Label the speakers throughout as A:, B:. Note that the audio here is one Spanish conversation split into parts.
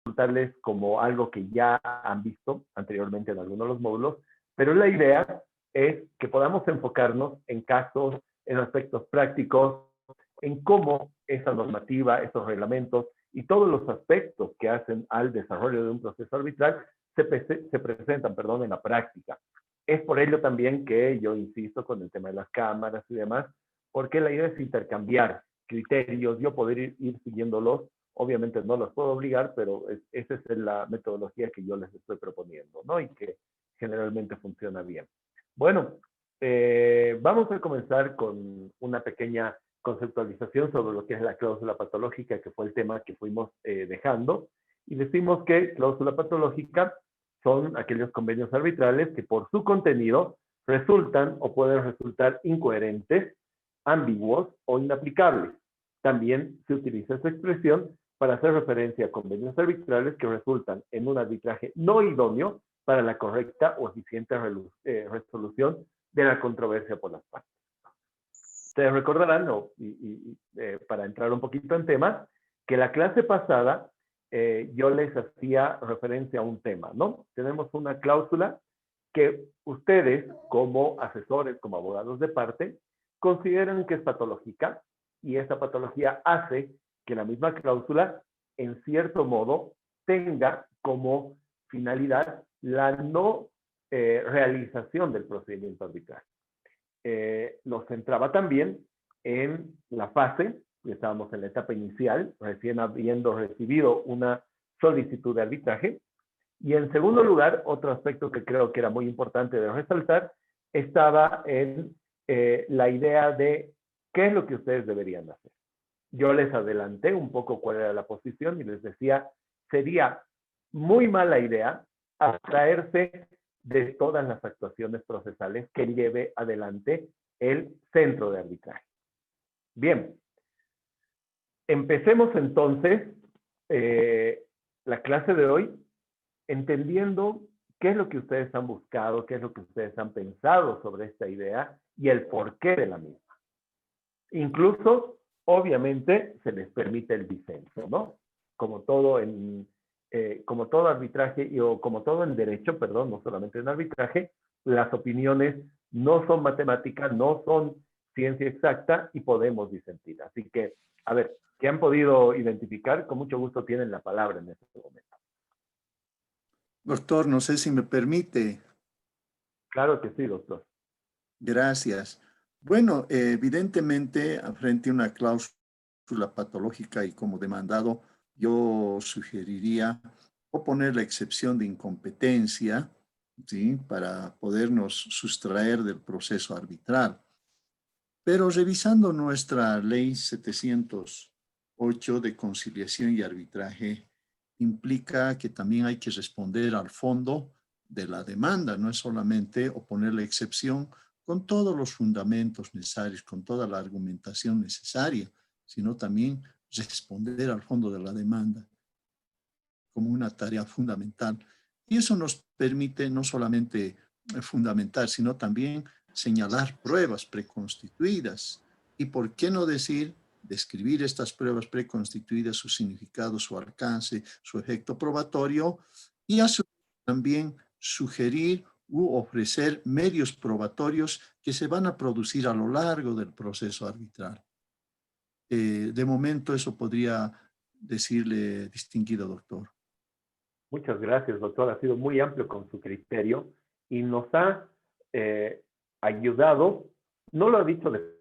A: presentarles como algo que ya han visto anteriormente en algunos de los módulos, pero la idea es que podamos enfocarnos en casos, en aspectos prácticos, en cómo esa normativa, esos reglamentos y todos los aspectos que hacen al desarrollo de un proceso arbitral se presentan, en la práctica. Es por ello también que yo insisto con el tema de las cámaras y demás, porque la idea es intercambiar criterios, yo poder ir siguiéndolos. Obviamente no los puedo obligar, pero esa es la metodología que yo les estoy proponiendo, ¿no? Y que generalmente funciona bien. Bueno, vamos a comenzar con una pequeña conceptualización sobre lo que es la cláusula patológica, que fue el tema que fuimos dejando. Y decimos que cláusula patológica son aquellos convenios arbitrales que por su contenido resultan o pueden resultar incoherentes, ambiguos o inaplicables. También se utiliza esta expresión para hacer referencia a convenios arbitrales que resultan en un arbitraje no idóneo para la correcta o eficiente resolución de la controversia por las partes. Ustedes recordarán, para entrar un poquito en temas, que la clase pasada yo les hacía referencia a un tema, ¿no? Tenemos una cláusula que ustedes, como asesores, como abogados de parte, consideran que es patológica, y esa patología hace que la misma cláusula, en cierto modo, tenga como finalidad la no realización del procedimiento arbitral. Nos centraba también en la fase, estábamos en la etapa inicial, recién habiendo recibido una solicitud de arbitraje. Y en segundo lugar, otro aspecto que creo que era muy importante de resaltar, estaba en la idea de qué es lo que ustedes deberían hacer. Yo les adelanté un poco cuál era la posición y les decía, sería muy mala idea abstraerse de todas las actuaciones procesales que lleve adelante el centro de arbitraje. Bien, empecemos entonces la clase de hoy entendiendo qué es lo que ustedes han buscado, qué es lo que ustedes han pensado sobre esta idea y el porqué de la misma. Incluso, obviamente, se les permite el disenso, ¿no? Como todo arbitraje, o como todo en derecho, no solamente en arbitraje, las opiniones no son matemáticas, no son ciencia exacta y podemos disentir. Así que, a ver, ¿qué han podido identificar? Con mucho gusto tienen la palabra en este momento.
B: Doctor, no sé si me permite.
A: Claro que sí, doctor.
B: Gracias. Bueno, evidentemente, frente a una cláusula patológica y como demandado, yo sugeriría oponer la excepción de incompetencia, ¿sí? Para podernos sustraer del proceso arbitral. Pero revisando nuestra ley 708 de conciliación y arbitraje, implica que también hay que responder al fondo de la demanda, no es solamente oponer la excepción con todos los fundamentos necesarios, con toda la argumentación necesaria, sino también responder al fondo de la demanda como una tarea fundamental. Y eso nos permite no solamente fundamentar, sino también señalar pruebas preconstituidas. Y por qué no decir, describir estas pruebas preconstituidas, su significado, su alcance, su efecto probatorio, y a su vez también sugerir u ofrecer medios probatorios que se van a producir a lo largo del proceso arbitral. De momento eso podría decirle, distinguido doctor.
A: Muchas gracias, doctor. Ha sido muy amplio con su criterio y nos ha ayudado, no lo ha dicho de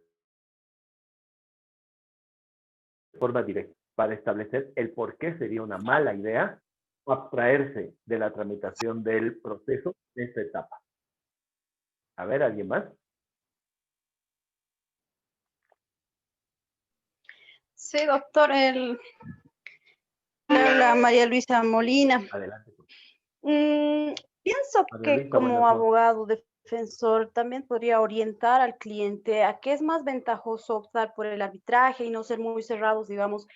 A: forma directa, para establecer el por qué sería una mala idea abstraerse de la tramitación del proceso de esta etapa. A ver, ¿alguien más?
C: Sí, doctor, la María Luisa Molina.
A: Adelante.
C: Pienso
A: María
C: que
A: Luisa,
C: como
A: buenas noches.
C: abogado defensor también podría orientar al cliente a qué es más ventajoso optar por el arbitraje y no ser muy cerrados, digamos,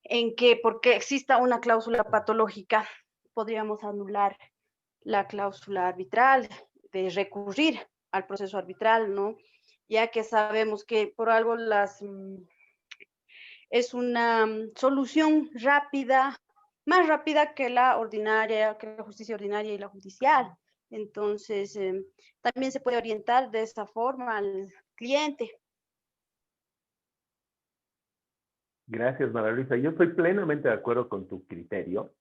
C: en que porque exista una cláusula patológica, podríamos anular la cláusula arbitral, de recurrir al proceso arbitral, ¿no? Ya que sabemos que por algo es una solución rápida más rápida que la ordinaria, que la justicia ordinaria y la judicial. Entonces, también se puede orientar de esta forma al cliente.
A: Gracias, María Luisa. Yo estoy plenamente de acuerdo con tu criterio.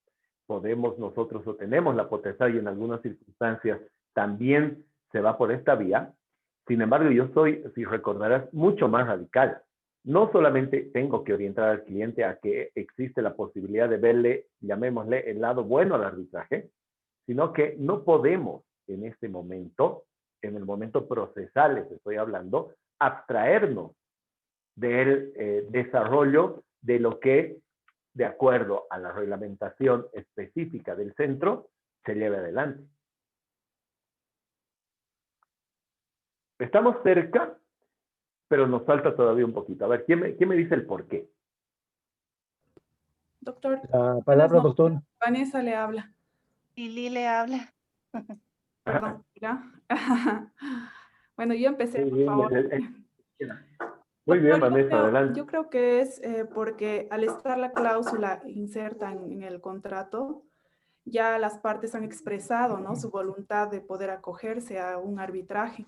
A: Podemos nosotros o tenemos la potestad y en algunas circunstancias también se va por esta vía. Sin embargo, yo soy, si recordarás, mucho más radical. No solamente tengo que orientar al cliente a que existe la posibilidad de verle, llamémosle, el lado bueno al arbitraje, sino que no podemos en este momento, en el momento procesal, les estoy hablando, abstraernos del desarrollo de lo que, de acuerdo a la reglamentación específica del centro, se lleve adelante. Estamos cerca, pero nos falta todavía un poquito. A ver, ¿quién me dice el por qué?
D: Doctor.
E: La palabra, doctor.
D: Vanessa le habla.
C: Lili le habla.
D: Perdón, ¿ya? Bueno, yo empecé, por favor.
A: Muy bien,
D: Doctor,
A: Vanessa, adelante.
D: yo creo que es porque al estar la cláusula inserta en el contrato, ya las partes han expresado, ¿no?, su voluntad de poder acogerse a un arbitraje.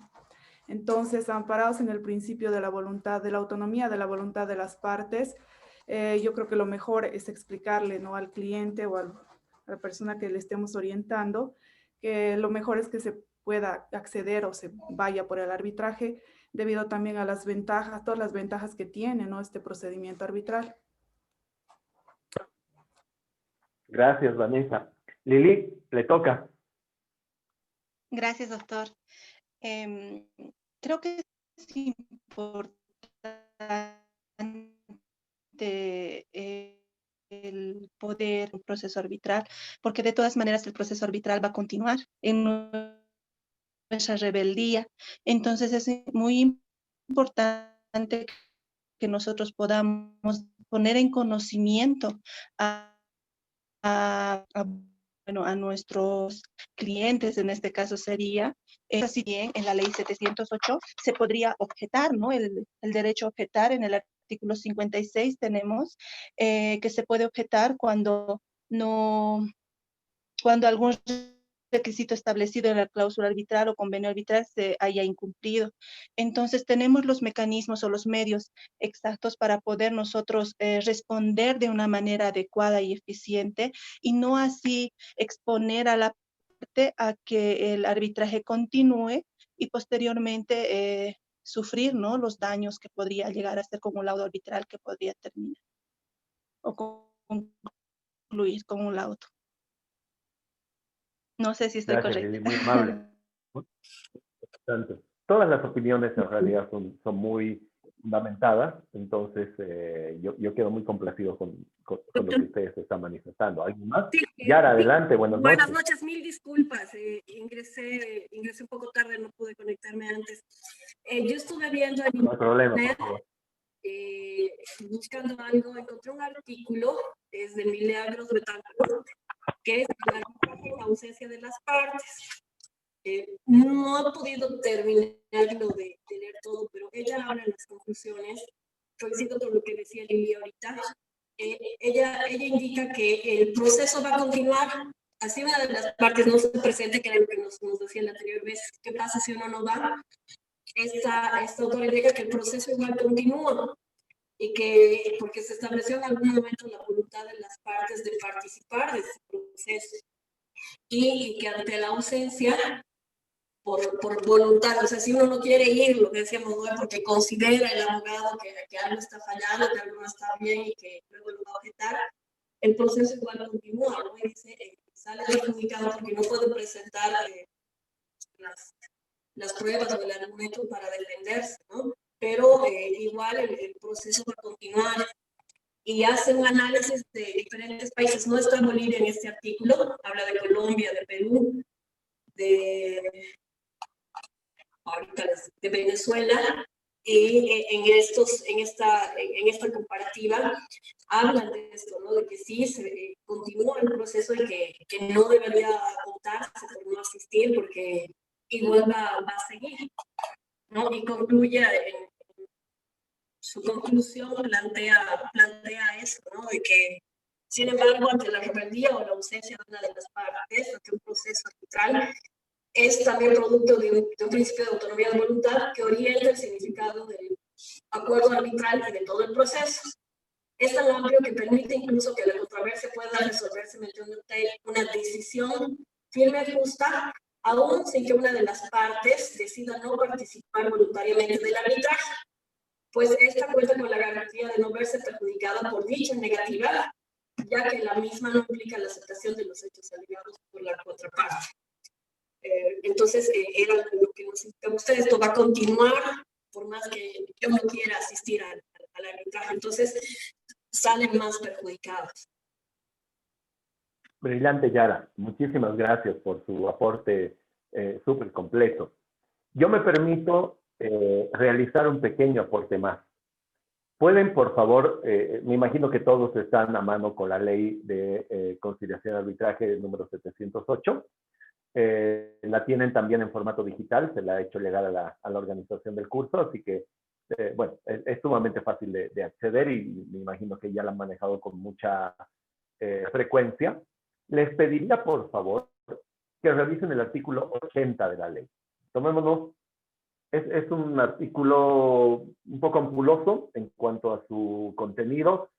D: Entonces, amparados en el principio de la voluntad, de la autonomía, de la voluntad de las partes, yo creo que lo mejor es explicarle, ¿no?, al cliente o a la persona que le estemos orientando, que lo mejor es que se pueda acceder o se vaya por el arbitraje, debido también a las ventajas, todas las ventajas que tiene, ¿no?, este procedimiento arbitral.
A: Gracias, Vanessa. Lili, le toca.
F: Gracias, doctor. Creo que es importante el poder, un proceso arbitral, porque de todas maneras el proceso arbitral va a continuar en nuestra rebeldía. Entonces es muy importante que nosotros podamos poner en conocimiento bueno, a nuestros clientes, en este caso sería, si bien en la ley 708 se podría objetar, ¿no?, el derecho a objetar. En el artículo 56 tenemos que se puede objetar cuando algún requisito establecido en la cláusula arbitral o convenio arbitral se haya incumplido. Entonces tenemos los mecanismos o los medios exactos para poder nosotros responder de una manera adecuada y eficiente, y no así exponer a la parte a que el arbitraje continúe y posteriormente sufrir, ¿no?, los daños que podría llegar a ser con un laudo arbitral que podría terminar o concluir con un laudo. No sé si estoy
A: Gracias,
F: correcta.
A: Lili, muy amable. Todas las opiniones en realidad son muy fundamentadas, entonces yo quedo muy complacido con lo que ustedes están manifestando. ¿Alguien más?
G: Sí,
A: Yara, adelante, buenas noches.
G: Buenas noches, mil disculpas. Ingresé un poco tarde, no pude conectarme antes. Yo estuve viendo en
A: No hay problema, por
G: internet,
A: favor.
G: buscando algo, encontré un artículo, es de Milagros Betancourt, que es la ausencia de las partes. No he podido terminarlo de leer todo, pero ella habla en las conclusiones, coincido con lo que decía Lili ahorita. Ella indica que el proceso va a continuar, así una de las partes no se presente, que era lo que nos decía la anterior vez. ¿Qué pasa si uno no va? Esta autora indica que el proceso igual continúa, y que porque se estableció en algún momento la voluntad de las partes de participar de ese proceso, y que ante la ausencia por voluntad, o sea, si uno no quiere ir, lo que decíamos, no es porque considera el abogado que algo está fallando, que algo no está bien y que luego lo va a objetar, el proceso igual continúa, ¿no? Y dice, sale perjudicado porque no puede presentar las pruebas o el argumento para defenderse, ¿no? Pero igual el proceso va a continuar, y hace un análisis de diferentes países. No está Bolivia en este artículo, habla de Colombia, de Perú, de Venezuela, y en esta comparativa hablan de esto, ¿no?, de que sí se continúa el proceso y que no debería optarse por no asistir porque igual va a seguir, ¿no? Y concluye en su conclusión, plantea eso, ¿no?, de que Sin embargo, ante la rebeldía o la ausencia de una de las partes, ante un proceso arbitral, es también producto de un principio de autonomía de voluntad que orienta el significado del acuerdo arbitral y de todo el proceso. Es tan amplio que permite incluso que la controversia pueda resolverse mediante una decisión firme y justa, aún sin que una de las partes decida no participar voluntariamente del arbitraje, pues esta cuenta con la garantía de no verse perjudicada por dicha negativa, ya que la misma no implica la aceptación de los hechos alegados por la contraparte. Entonces, era lo que nos indicaba usted. Esto va a continuar por más que yo no quiera asistir al arbitraje. Entonces, salen más perjudicados.
A: Brillante, Yara. Muchísimas gracias por su aporte súper completo. Yo me permito realizar un pequeño aporte más. Pueden, por favor, me imagino que todos están a mano con la ley de conciliación y arbitraje número 708. La tienen también en formato digital, se la ha hecho llegar a la organización del curso, así que, bueno, es sumamente fácil de acceder y me imagino que ya la han manejado con mucha frecuencia. Les pediría, por favor, que revisen el artículo 80 de la ley. Tomémonos, es un artículo un poco ampuloso en cuanto a su contenido,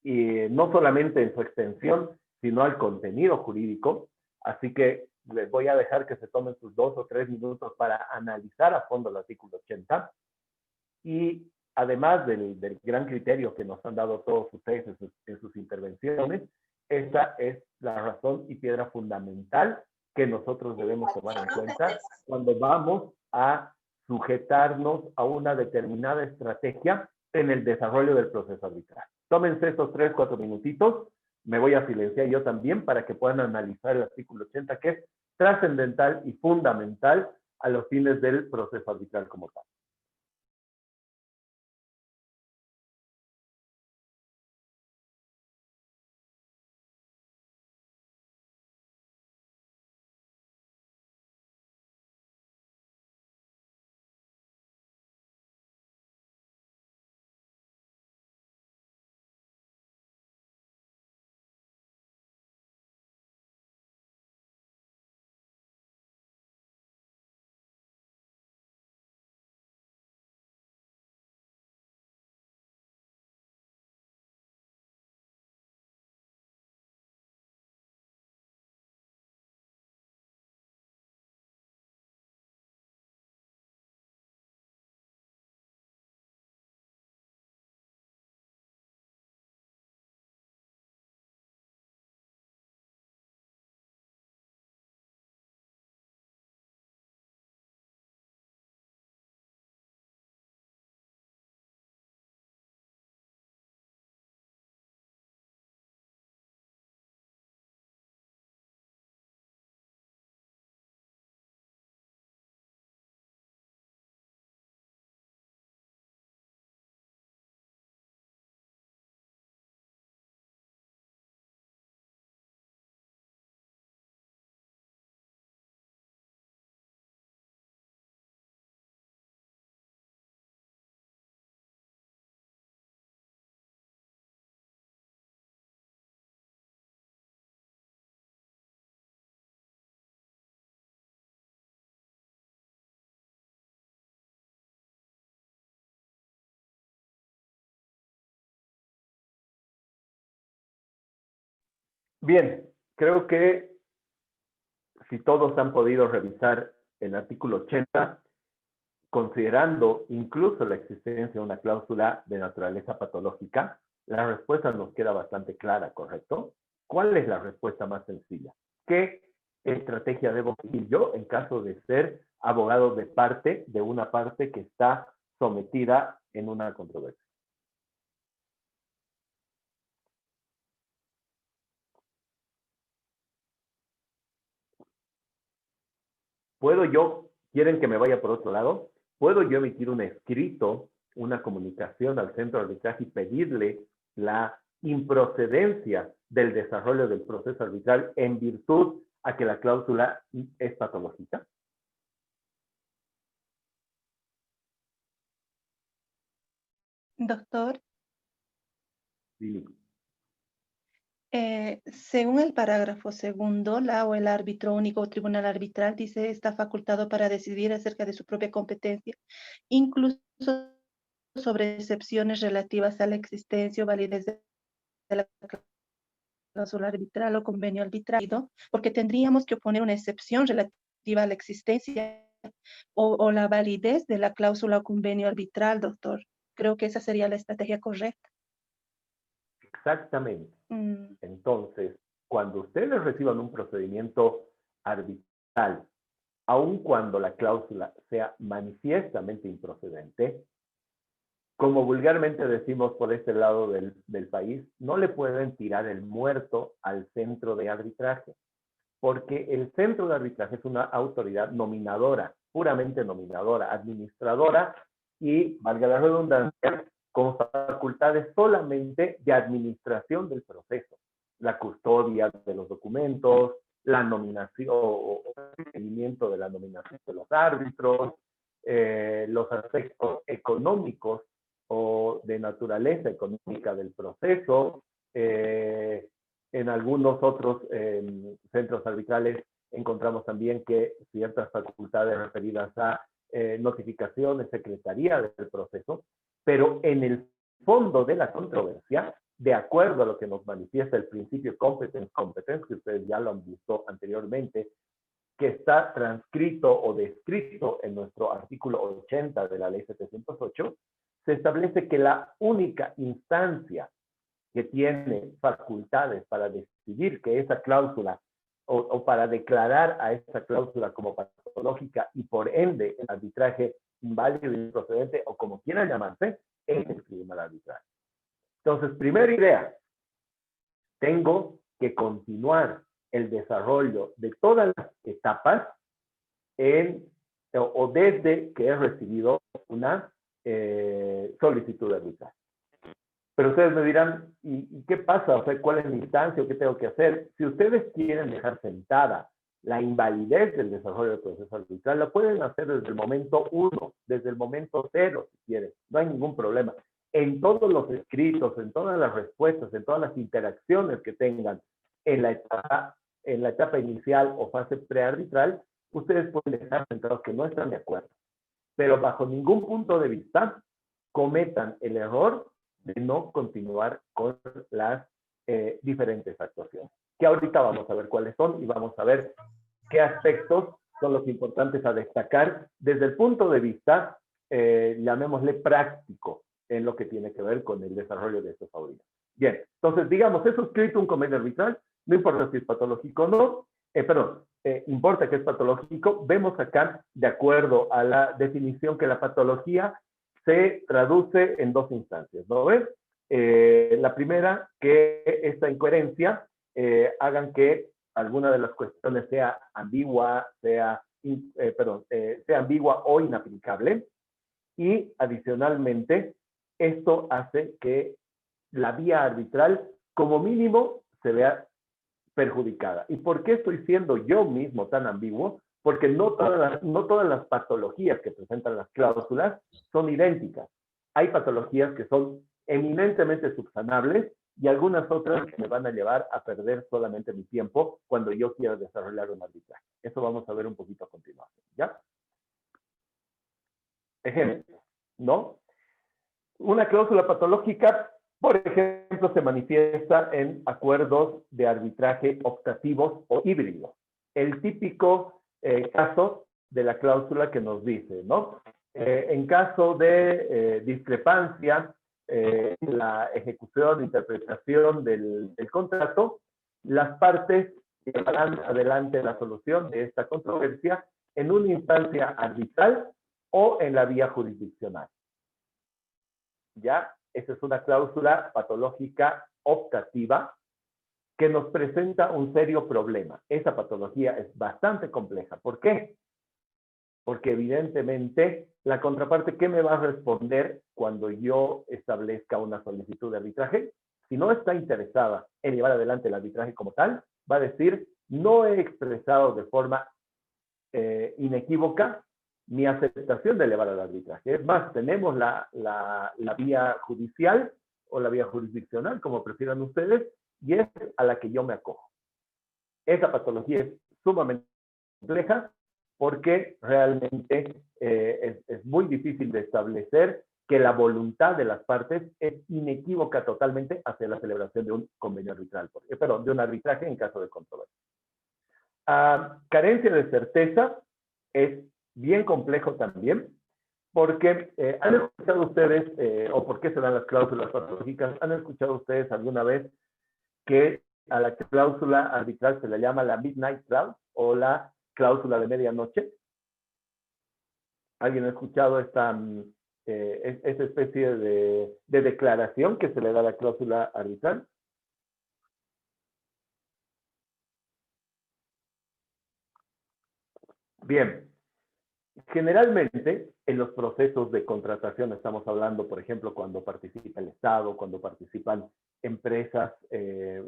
A: y no solamente en su extensión, sino al contenido jurídico. Así que les voy a dejar que se tomen sus 2 o 3 minutos para analizar a fondo el artículo 80. Y además del gran criterio que nos han dado todos ustedes en sus intervenciones, esta es la razón y piedra fundamental que nosotros debemos tomar en cuenta cuando vamos a sujetarnos a una determinada estrategia en el desarrollo del proceso arbitral. Tómense estos 3, 4 minutitos. Me voy a silenciar yo también para que puedan analizar el artículo 80, que es trascendental y fundamental a los fines del proceso arbitral como tal. Bien, creo que si todos han podido revisar el artículo 80, considerando incluso la existencia de una cláusula de naturaleza patológica, la respuesta nos queda bastante clara, ¿correcto? ¿Cuál es la respuesta más sencilla? ¿Qué estrategia debo seguir yo en caso de ser abogado de parte, de una parte que está sometida en una controversia? ¿Puedo yo, quieren que me vaya por otro lado? ¿Puedo yo emitir un escrito, una comunicación al centro de arbitraje y pedirle la improcedencia del desarrollo del proceso arbitral en virtud a que la cláusula es patológica?
F: Doctor,
A: Sí.
F: Según el parágrafo segundo, la o el árbitro único o tribunal arbitral dice está facultado para decidir acerca de su propia competencia, incluso sobre excepciones relativas a la existencia o validez de la cláusula arbitral o convenio arbitrado, porque tendríamos que oponer una excepción relativa a la existencia o la validez de la cláusula o convenio arbitral, doctor. Creo que esa sería la estrategia correcta.
A: Exactamente. Entonces, cuando ustedes reciban un procedimiento arbitral, aun cuando la cláusula sea manifiestamente improcedente, como vulgarmente decimos por este lado del país, no le pueden tirar el muerto al centro de arbitraje, porque el centro de arbitraje es una autoridad nominadora, puramente nominadora, administradora y, valga la redundancia, con facultades solamente de administración del proceso, la custodia de los documentos, la nominación o seguimiento de la nominación de los árbitros, los aspectos económicos o de naturaleza económica del proceso. En algunos otros centros arbitrales encontramos también que ciertas facultades referidas a notificaciones, secretaría del proceso, pero en el fondo de la controversia, de acuerdo a lo que nos manifiesta el principio competence, que ustedes ya lo han visto anteriormente, que está transcrito o descrito en nuestro artículo 80 de la ley 708, se establece que la única instancia que tiene facultades para decidir que esa cláusula o para declarar a esa cláusula como patológica y por ende el arbitraje inválido y improcedente o como quieran llamarse, es el tribunal arbitral. Entonces, primera idea, tengo que continuar el desarrollo de todas las etapas o desde que he recibido una solicitud de arbitraje. Pero ustedes me dirán, ¿y qué pasa? O sea, ¿cuál es mi instancia o qué tengo que hacer? Si ustedes quieren dejar sentada la invalidez del desarrollo del proceso arbitral, la pueden hacer desde el momento 1, desde el momento 0, si quieren. No hay ningún problema. En todos los escritos, en todas las respuestas, en todas las interacciones que tengan en la etapa inicial o fase prearbitral, ustedes pueden dejar sentados que no están de acuerdo. Pero bajo ningún punto de vista cometan el error de no continuar con las diferentes actuaciones. Que ahorita vamos a ver cuáles son y vamos a ver qué aspectos son los importantes a destacar desde el punto de vista, llamémosle práctico, en lo que tiene que ver con el desarrollo de estos audiencias. Bien, entonces, digamos, he suscrito un convenio arbitral, no importa si es patológico o no, importa que es patológico, vemos acá, de acuerdo a la definición, que la patología se traduce en dos instancias, ¿no ves? La primera, que esta incoherencia hagan que alguna de las cuestiones sea ambigua, sea ambigua o inaplicable, y adicionalmente, esto hace que la vía arbitral, como mínimo, se vea perjudicada. ¿Y por qué estoy siendo yo mismo tan ambiguo? Porque no todas las patologías que presentan las cláusulas son idénticas. Hay patologías que son eminentemente subsanables y algunas otras que me van a llevar a perder solamente mi tiempo cuando yo quiera desarrollar un arbitraje. Eso vamos a ver un poquito a continuación, ¿ya? Ejemplo, ¿no? Una cláusula patológica, por ejemplo, se manifiesta en acuerdos de arbitraje optativos o híbridos. El típico caso de la cláusula que nos dice, ¿no? En caso de discrepancia en la ejecución e interpretación del contrato, las partes llevarán adelante la solución de esta controversia en una instancia arbitral o en la vía jurisdiccional. ¿Ya? Esa es una cláusula patológica optativa que nos presenta un serio problema. Esa patología es bastante compleja. ¿Por qué? Porque evidentemente la contraparte, ¿qué me va a responder cuando yo establezca una solicitud de arbitraje? Si no está interesada en llevar adelante el arbitraje como tal, va a decir, no he expresado de forma inequívoca mi aceptación de elevar al arbitraje. Es más, tenemos la vía judicial o la vía jurisdiccional, como prefieran ustedes, y es a la que yo me acojo. Esa patología es sumamente compleja porque realmente es muy difícil de establecer que la voluntad de las partes es inequívoca totalmente hacia la celebración de un convenio arbitral, perdón, de un arbitraje en caso de controversia. Carencia de certeza es bien complejo también, porque han escuchado ustedes, o por qué se dan las cláusulas patológicas, han escuchado ustedes alguna vez que a la cláusula arbitral se le llama la midnight clause o la cláusula de medianoche. ¿Alguien ha escuchado esta especie de declaración que se le da a la cláusula arbitral? Bien, generalmente en los procesos de contratación estamos hablando, por ejemplo, cuando participa el Estado, cuando participan empresas,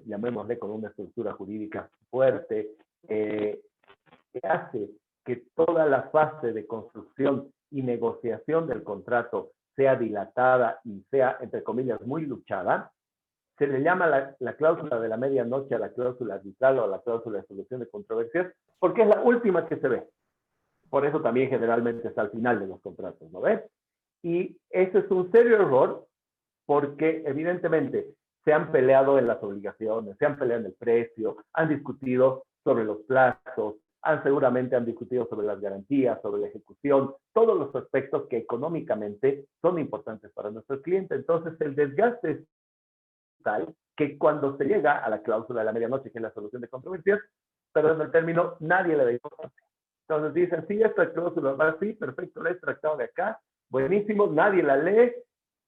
A: llamémosle con una estructura jurídica fuerte, que hace que toda la fase de construcción y negociación del contrato sea dilatada y sea, entre comillas, muy luchada, se le llama la cláusula de la medianoche a la cláusula arbitral o a la cláusula de solución de controversias, porque es la última que se ve. Por eso también generalmente está al final de los contratos, ¿no ves? Y ese es un serio error porque evidentemente se han peleado en las obligaciones, se han peleado en el precio, han discutido sobre los plazos, seguramente han discutido sobre las garantías, sobre la ejecución, todos los aspectos que económicamente son importantes para nuestro cliente. Entonces el desgaste es tal que cuando se llega a la cláusula de la medianoche, que es la solución de controversias, perdón el término, nadie le da importancia. Entonces dicen, sí, esta cláusula va así, perfecto, la he extractado de acá, buenísimo, nadie la lee,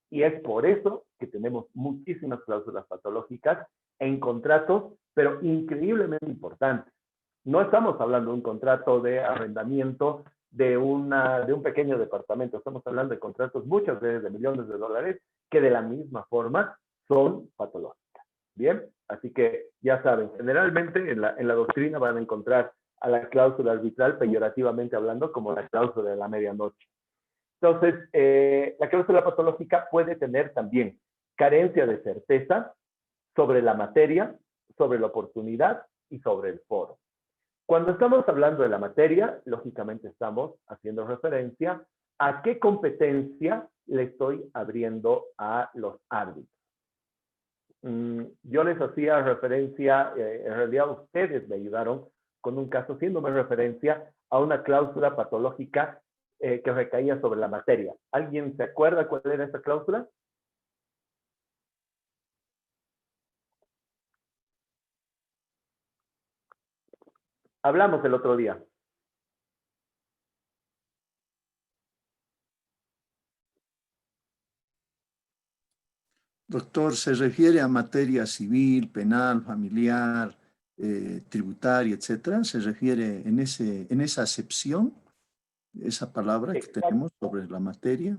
A: y es por eso que tenemos muchísimas cláusulas patológicas en contratos, pero increíblemente importantes. No estamos hablando de un contrato de arrendamiento de un pequeño departamento, estamos hablando de contratos muchas veces de millones de dólares que de la misma forma son patológicas. Bien, así que ya saben, generalmente en la doctrina van a encontrar a la cláusula arbitral, peyorativamente hablando, como la cláusula de la medianoche. Entonces, la cláusula patológica puede tener también carencia de certeza sobre la materia, sobre la oportunidad y sobre el foro. Cuando estamos hablando de la materia, lógicamente estamos haciendo referencia a qué competencia le estoy abriendo a los árbitros. Yo les hacía referencia, en realidad ustedes me ayudaron con un caso haciéndome referencia a una cláusula patológica que recaía sobre la materia. ¿Alguien se acuerda cuál era esa cláusula? Hablamos el otro día.
B: Doctor, ¿se refiere a materia civil, penal, familiar, tributaria, etcétera? ¿Se refiere en esa acepción, esa palabra que tenemos sobre la materia?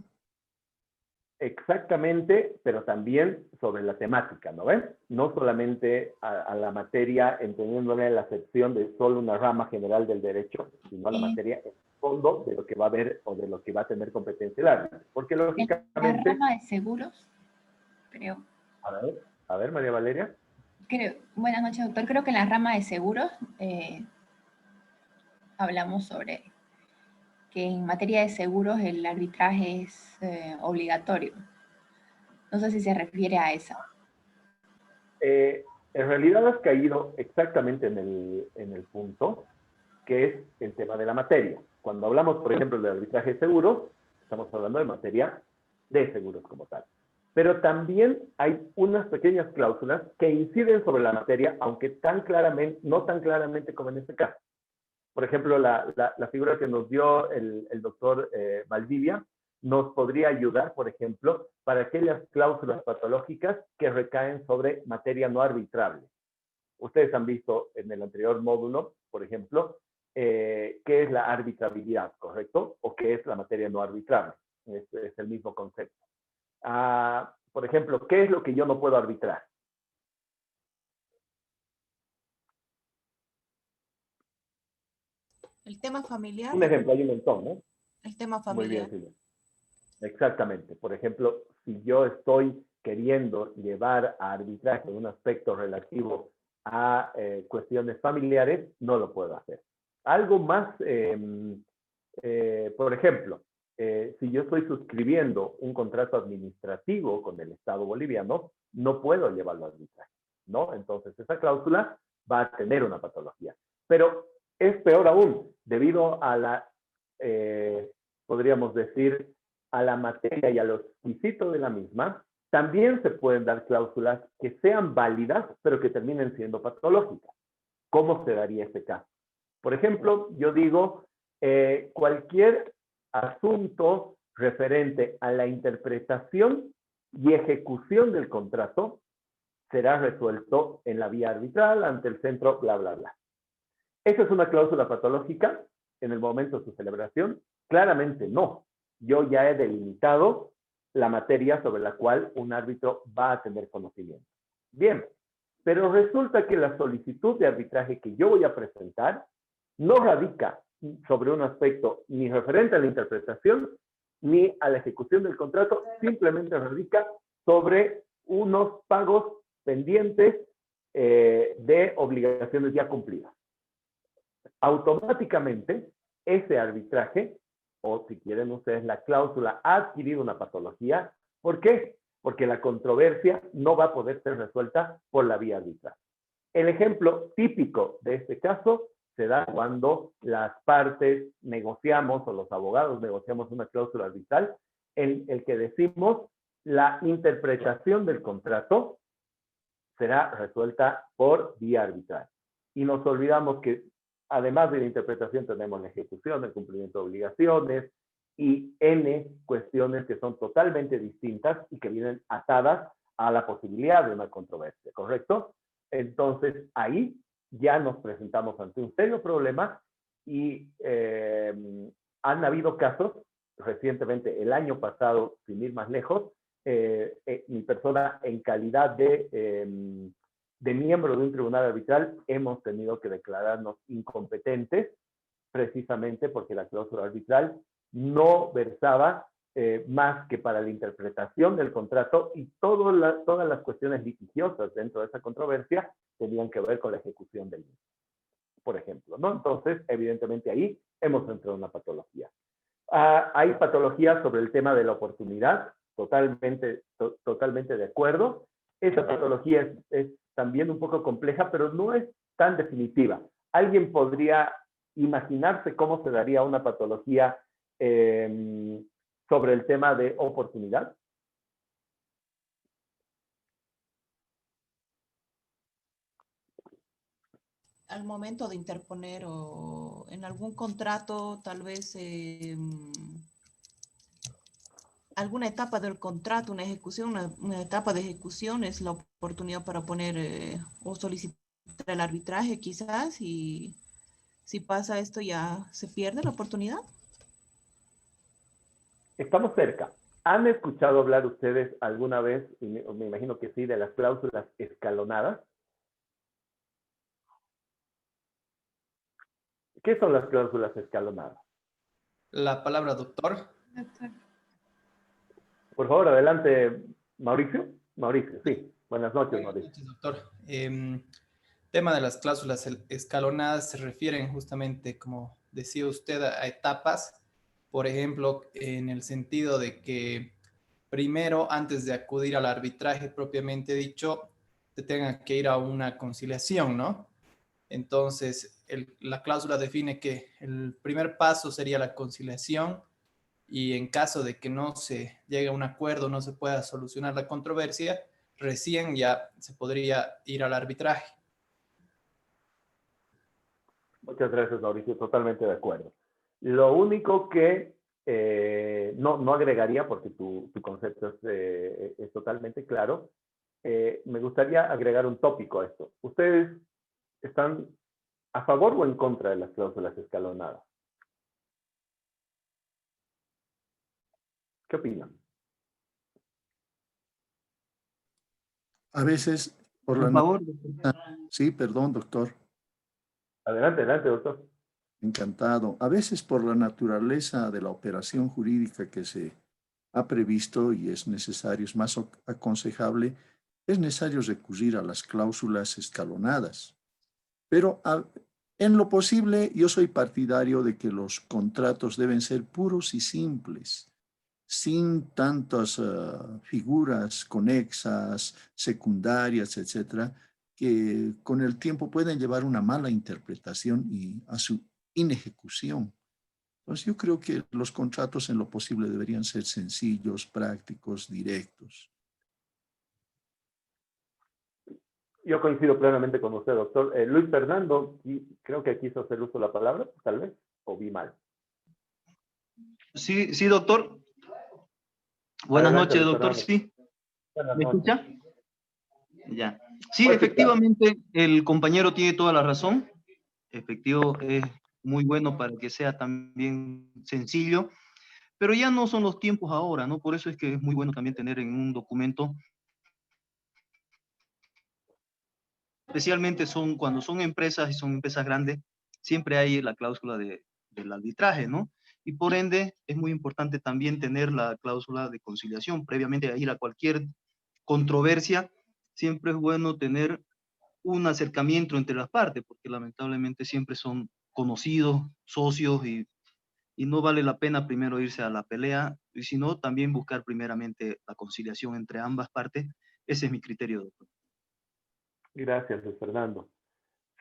A: Exactamente, pero también sobre la temática, ¿no ven? No solamente a la materia, entendiéndole la acepción de solo una rama general del derecho, sino a la materia en fondo de lo que va a haber o de lo que va a tener competencia el árbitro. Porque lógicamente...
E: ¿La rama de seguros? Creo.
A: A ver, María Valeria.
E: Buenas noches, doctor. Creo que en la rama de seguros hablamos sobre que en materia de seguros el arbitraje es obligatorio. No sé si se refiere a esa.
A: En realidad has caído exactamente en el punto, que es el tema de la materia. Cuando hablamos, por ejemplo, del arbitraje de seguros, estamos hablando de materia de seguros como tal. Pero también hay unas pequeñas cláusulas que inciden sobre la materia, aunque no tan claramente como en este caso. Por ejemplo, la figura que nos dio el doctor Valdivia nos podría ayudar, por ejemplo, para aquellas cláusulas patológicas que recaen sobre materia no arbitrable. Ustedes han visto en el anterior módulo, por ejemplo, qué es la arbitrabilidad, ¿correcto? O qué es la materia no arbitrable. Es el mismo concepto. Por ejemplo, ¿qué es lo que yo no puedo arbitrar?
H: El tema familiar.
A: Un ejemplo, hay un montón, ¿no?
H: El tema familiar.
A: Muy bien, sí. Exactamente. Por ejemplo, si yo estoy queriendo llevar a arbitraje un aspecto relativo a cuestiones familiares, no lo puedo hacer. Algo más, por ejemplo, si yo estoy suscribiendo un contrato administrativo con el Estado boliviano, no puedo llevarlo a arbitraje, ¿no? Entonces, esa cláusula va a tener una patología. Pero es peor aún, debido a la, podríamos decir, a la materia y a los requisitos de la misma, también se pueden dar cláusulas que sean válidas, pero que terminen siendo patológicas. ¿Cómo se daría este caso? Por ejemplo, yo digo, cualquier asunto referente a la interpretación y ejecución del contrato será resuelto en la vía arbitral ante el centro, bla, bla, bla. ¿Esa es una cláusula patológica en el momento de su celebración? Claramente no. Yo ya he delimitado la materia sobre la cual un árbitro va a tener conocimiento. Bien, pero resulta que la solicitud de arbitraje que yo voy a presentar no radica sobre un aspecto ni referente a la interpretación ni a la ejecución del contrato, simplemente radica sobre unos pagos pendientes de obligaciones ya cumplidas. Automáticamente, ese arbitraje, o si quieren ustedes, la cláusula ha adquirido una patología. ¿Por qué? Porque la controversia no va a poder ser resuelta por la vía arbitral. El ejemplo típico de este caso se da cuando las partes negociamos o los abogados negociamos una cláusula arbitral en el que decimos la interpretación del contrato será resuelta por vía arbitral. Y nos olvidamos que además de la interpretación tenemos la ejecución, el cumplimiento de obligaciones y N cuestiones que son totalmente distintas y que vienen atadas a la posibilidad de una controversia, ¿correcto? Entonces ahí ya nos presentamos ante un serio problema y han habido casos, recientemente el año pasado, sin ir más lejos, mi persona en calidad de miembro de un tribunal arbitral hemos tenido que declararnos incompetentes precisamente porque la cláusula arbitral no versaba más que para la interpretación del contrato y todas las cuestiones litigiosas dentro de esa controversia tenían que ver con la ejecución del mismo, por ejemplo, ¿no? Entonces, evidentemente ahí hemos entrado en una patología. Hay patologías sobre el tema de la oportunidad, totalmente de acuerdo. Esa patología es también un poco compleja, pero no es tan definitiva. ¿Alguien podría imaginarse cómo se daría una patología sobre el tema de oportunidad?
F: Al momento de interponer o en algún contrato, tal vez alguna etapa del contrato, una ejecución, una etapa de ejecución es la oportunidad para poner o solicitar el arbitraje quizás, y si pasa esto ya se pierde la oportunidad.
A: Estamos cerca. ¿Han escuchado hablar ustedes alguna vez, y me imagino que sí, de las cláusulas escalonadas? ¿Qué son las cláusulas escalonadas?
H: La palabra doctor.
A: Por favor, adelante, Mauricio. Mauricio, sí. Buenas noches,
H: Buenas
A: Mauricio.
H: noches, doctor. Tema de las cláusulas escalonadas se refieren justamente, como decía usted, a etapas. Por ejemplo, en el sentido de que primero, antes de acudir al arbitraje propiamente dicho, te tenga que ir a una conciliación, ¿no? Entonces, la cláusula define que el primer paso sería la conciliación y en caso de que no se llegue a un acuerdo, no se pueda solucionar la controversia, recién ya se podría ir al arbitraje.
A: Muchas gracias, Mauricio. Totalmente de acuerdo. Lo único que no agregaría, porque tu concepto es totalmente claro, me gustaría agregar un tópico a esto. ¿Ustedes están a favor o en contra de las cláusulas escalonadas? ¿Qué opinan?
B: A veces, por la...
I: Por favor.
B: Sí, perdón, doctor.
A: Adelante, doctor.
B: Encantado. A veces por la naturaleza de la operación jurídica que se ha previsto y es necesario, es más aconsejable, es necesario recurrir a las cláusulas escalonadas. Pero en lo posible, yo soy partidario de que los contratos deben ser puros y simples, sin tantas figuras conexas, secundarias, etcétera, que con el tiempo pueden llevar una mala interpretación y a su inejecución. Entonces, yo creo que los contratos en lo posible deberían ser sencillos, prácticos, directos.
A: Yo coincido plenamente con usted, doctor. Luis Fernando, creo que quiso hacer uso de la palabra, tal vez, o vi mal.
I: Sí, sí, doctor. Buenas
A: Adelante,
I: noches, doctor.
A: Fernando.
I: Sí,
A: Buenas
I: ¿me
A: noches.
I: escucha? Ya. Sí,
A: Pues,
I: efectivamente, el compañero tiene toda la razón. Efectivo, es muy bueno para que sea también sencillo, pero ya no son los tiempos ahora, ¿no? Por eso es que es muy bueno también tener en un documento, especialmente cuando son empresas y son empresas grandes, siempre hay la cláusula del arbitraje, ¿no? Y por ende, es muy importante también tener la cláusula de conciliación. Previamente a ir a cualquier controversia, siempre es bueno tener un acercamiento entre las partes, porque lamentablemente siempre son conocidos, socios, y no vale la pena primero irse a la pelea, y sino también buscar primeramente la conciliación entre ambas partes. Ese es mi criterio, doctor.
A: Gracias, Luis Fernando.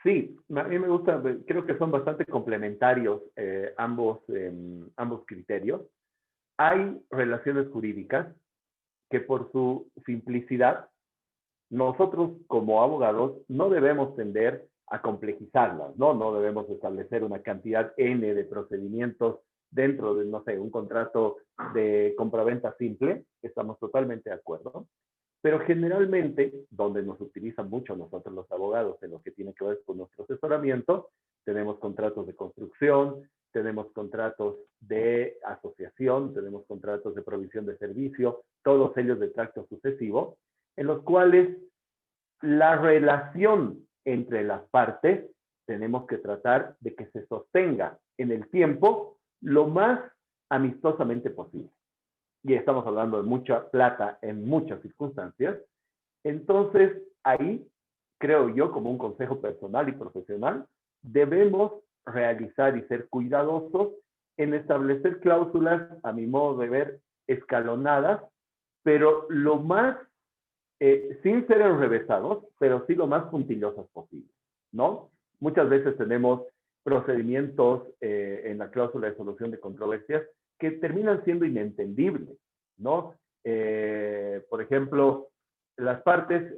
A: Sí, a mí me gusta, creo que son bastante complementarios ambos criterios. Hay relaciones jurídicas que por su simplicidad, nosotros como abogados no debemos tender a complejizarlas, ¿no? No debemos establecer una cantidad N de procedimientos dentro de, no sé, un contrato de compraventa simple, estamos totalmente de acuerdo. Pero generalmente, donde nos utilizan mucho nosotros los abogados en lo que tiene que ver con nuestro asesoramiento, tenemos contratos de construcción, tenemos contratos de asociación, tenemos contratos de provisión de servicio, todos ellos de tracto sucesivo, en los cuales la relación entre las partes tenemos que tratar de que se sostenga en el tiempo lo más amistosamente posible. Y estamos hablando de mucha plata en muchas circunstancias. Entonces, ahí, creo yo, como un consejo personal y profesional, debemos realizar y ser cuidadosos en establecer cláusulas, a mi modo de ver, escalonadas, pero lo más, sin ser enrevesados, pero sí lo más puntillosos posible, ¿no? Muchas veces tenemos procedimientos en la cláusula de solución de controversias que terminan siendo inentendibles, ¿no? Por ejemplo, las partes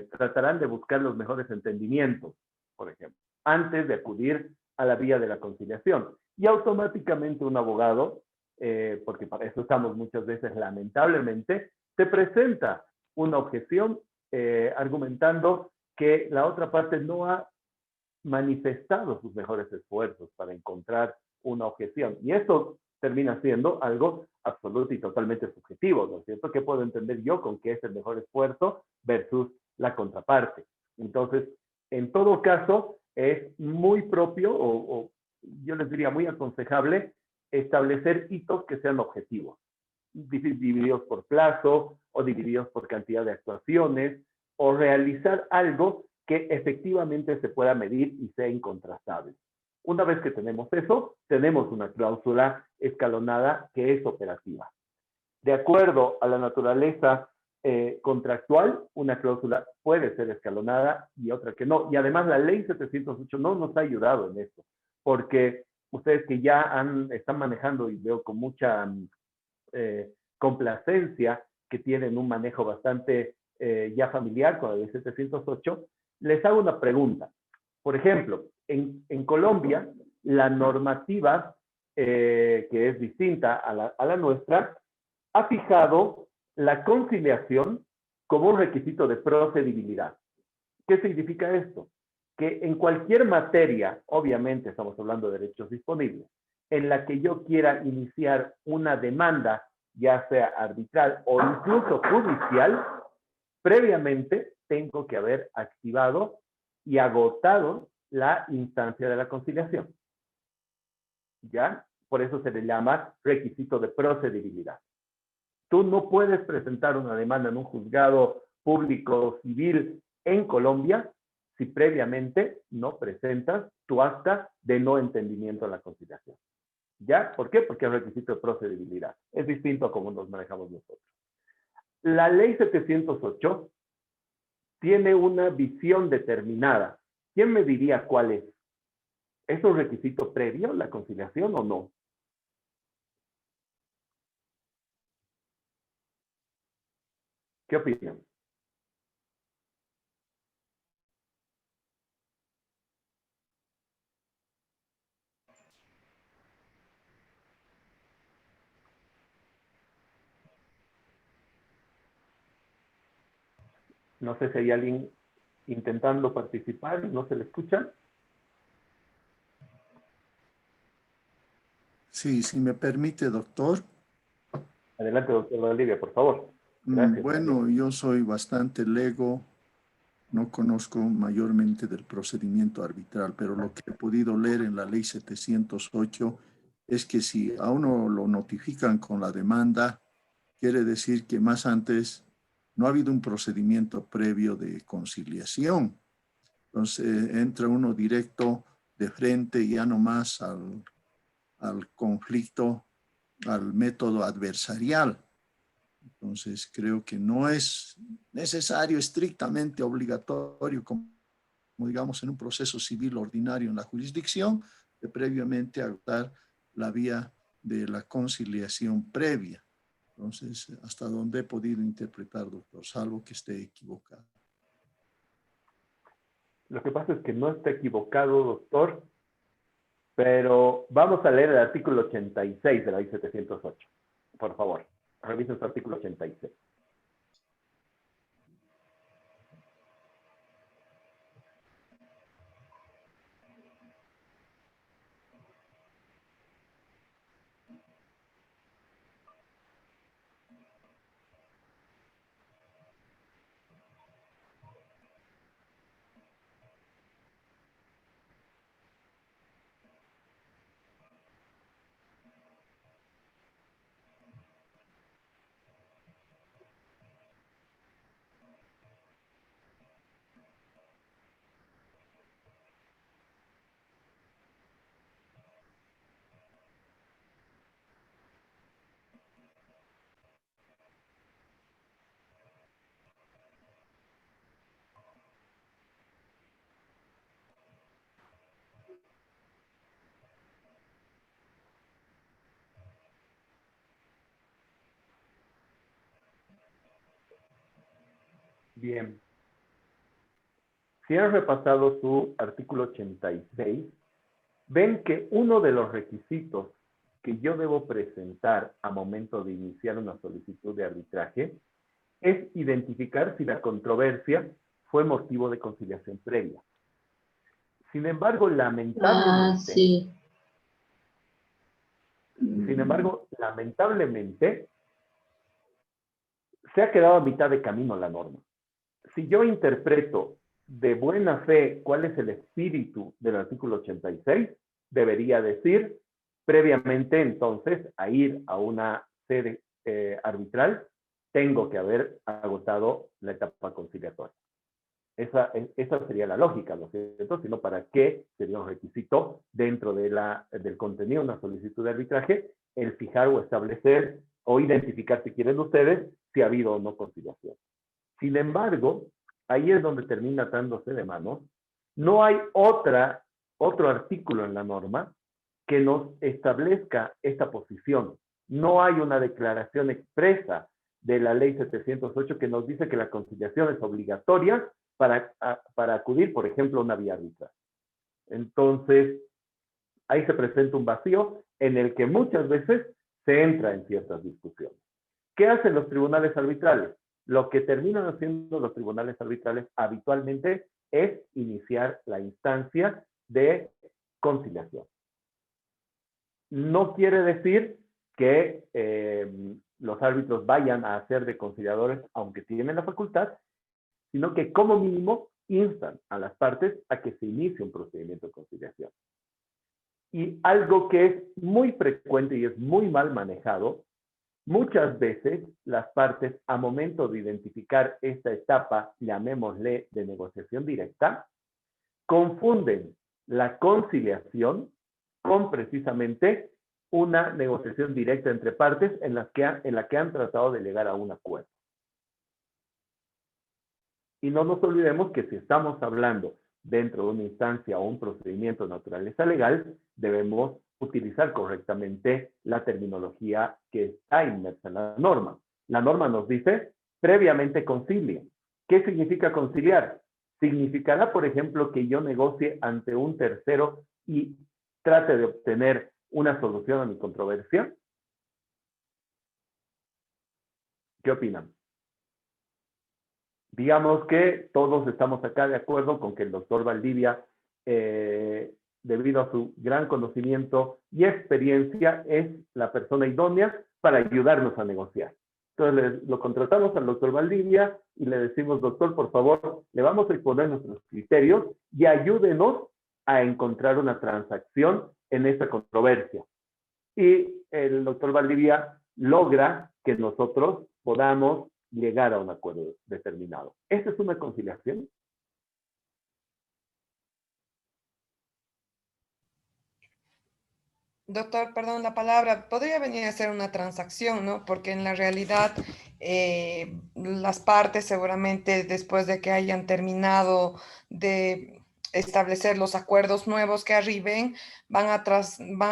A: tratarán de buscar los mejores entendimientos, por ejemplo, antes de acudir a la vía de la conciliación. Y automáticamente un abogado, porque para eso estamos muchas veces lamentablemente, te presenta una objeción argumentando que la otra parte no ha manifestado sus mejores esfuerzos para encontrar una objeción. Y eso termina siendo algo absoluto y totalmente subjetivo, ¿no es cierto? ¿Qué puedo entender yo con qué es el mejor esfuerzo versus la contraparte? Entonces, en todo caso, es muy propio o yo les diría muy aconsejable establecer hitos que sean objetivos, divididos por plazo o divididos por cantidad de actuaciones o realizar algo que efectivamente se pueda medir y sea incontrastable. Una vez que tenemos eso, tenemos una cláusula escalonada que es operativa. De acuerdo a la naturaleza contractual, una cláusula puede ser escalonada y otra que no. Y además la ley 708 no nos ha ayudado en esto, porque ustedes que ya están manejando, y veo con mucha complacencia, que tienen un manejo bastante ya familiar con la ley 708, les hago una pregunta. Por ejemplo, en Colombia, la normativa que es distinta a la nuestra, ha fijado la conciliación como un requisito de procedibilidad. ¿Qué significa esto? Que en cualquier materia, obviamente estamos hablando de derechos disponibles, en la que yo quiera iniciar una demanda, ya sea arbitral o incluso judicial, previamente tengo que haber activado y agotado la instancia de la conciliación. ¿Ya? Por eso se le llama requisito de procedibilidad. Tú no puedes presentar una demanda en un juzgado público civil en Colombia si previamente no presentas tu acta de no entendimiento a la conciliación. ¿Ya? ¿Por qué? Porque es requisito de procedibilidad. Es distinto a cómo nos manejamos nosotros. La ley 708 tiene una visión determinada. ¿Quién me diría cuál es? ¿Es un requisito previo la conciliación o no? ¿Qué opinan? No sé si hay alguien intentando participar y no se le escucha.
B: Sí, si me permite, doctor.
A: Adelante, doctor Valdivia, por favor. Gracias.
B: Bueno, yo soy bastante lego, no conozco mayormente del procedimiento arbitral, pero lo que he podido leer en la ley 708 es que si a uno lo notifican con la demanda, quiere decir que más antes no ha habido un procedimiento previo de conciliación. Entonces entra uno directo de frente ya nomás al conflicto, al método adversarial. Entonces creo que no es necesario, estrictamente obligatorio, como digamos en un proceso civil ordinario en la jurisdicción, de previamente agotar la vía de la conciliación previa. Entonces, hasta donde he podido interpretar, doctor, salvo que esté equivocado.
A: Lo que pasa es que no está equivocado, doctor, pero vamos a leer el artículo 86 de la ley 708. Por favor, revisen su artículo 86. Bien. Si han repasado su artículo 86, ven que uno de los requisitos que yo debo presentar a momento de iniciar una solicitud de arbitraje es identificar si la controversia fue motivo de conciliación previa. Sin embargo, lamentablemente, se ha quedado a mitad de camino la norma. Si yo interpreto de buena fe cuál es el espíritu del artículo 86, debería decir previamente entonces a ir a una sede arbitral, tengo que haber agotado la etapa conciliatoria. Esa sería la lógica, ¿no es cierto? Sino para qué sería un requisito dentro del contenido de una solicitud de arbitraje el fijar o establecer o identificar, si quieren ustedes, si ha habido o no conciliación. Sin embargo, ahí es donde termina atándose de manos. No hay otro artículo en la norma que nos establezca esta posición. No hay una declaración expresa de la ley 708 que nos dice que la conciliación es obligatoria para acudir, por ejemplo, a una vía arbitral. Entonces, ahí se presenta un vacío en el que muchas veces se entra en ciertas discusiones. ¿Qué hacen los tribunales arbitrales? Lo que terminan haciendo los tribunales arbitrales habitualmente es iniciar la instancia de conciliación. No quiere decir que los árbitros vayan a ser de conciliadores, aunque tienen la facultad, sino que como mínimo instan a las partes a que se inicie un procedimiento de conciliación. Y algo que es muy frecuente y es muy mal manejado Muchas veces las partes, a momento de identificar esta etapa, llamémosle de negociación directa, confunden la conciliación con precisamente una negociación directa entre partes en la que han tratado de llegar a un acuerdo. Y no nos olvidemos que si estamos hablando dentro de una instancia o un procedimiento de naturaleza legal, debemos utilizar correctamente la terminología que está inmersa en la norma. La norma nos dice, previamente concilia. ¿Qué significa conciliar? Significará, por ejemplo, que yo negocie ante un tercero y trate de obtener una solución a mi controversia. ¿Qué opinan? Digamos que todos estamos acá de acuerdo con que el doctor Valdivia, debido a su gran conocimiento y experiencia, es la persona idónea para ayudarnos a negociar. Entonces lo contratamos al doctor Valdivia y le decimos, doctor, por favor, le vamos a exponer nuestros criterios y ayúdenos a encontrar una transacción en esta controversia. Y el doctor Valdivia logra que nosotros podamos llegar a un acuerdo determinado. ¿Esta es una conciliación?
J: Doctor, perdón la palabra, podría venir a ser una transacción, ¿no? Porque en la realidad las partes seguramente después de que hayan terminado de establecer los acuerdos nuevos que arriben, van a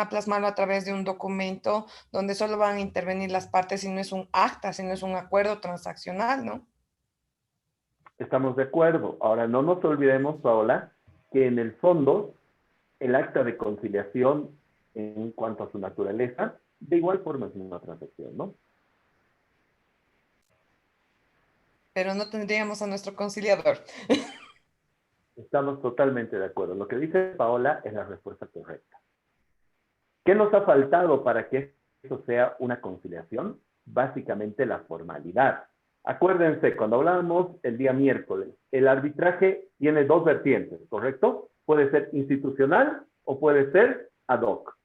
J: plasmarlo a través de un documento donde solo van a intervenir las partes y no es un acta, sino es un acuerdo transaccional, ¿no?
A: Estamos de acuerdo. Ahora, no nos olvidemos, Paola, que en el fondo el acta de conciliación en cuanto a su naturaleza, de igual forma es una transacción, ¿no?
J: Pero no tendríamos a nuestro conciliador.
A: Estamos totalmente de acuerdo. Lo que dice Paola es la respuesta correcta. ¿Qué nos ha faltado para que eso sea una conciliación? Básicamente la formalidad. Acuérdense, cuando hablábamos el día miércoles, el arbitraje tiene dos vertientes, ¿correcto? Puede ser institucional o puede ser ad hoc.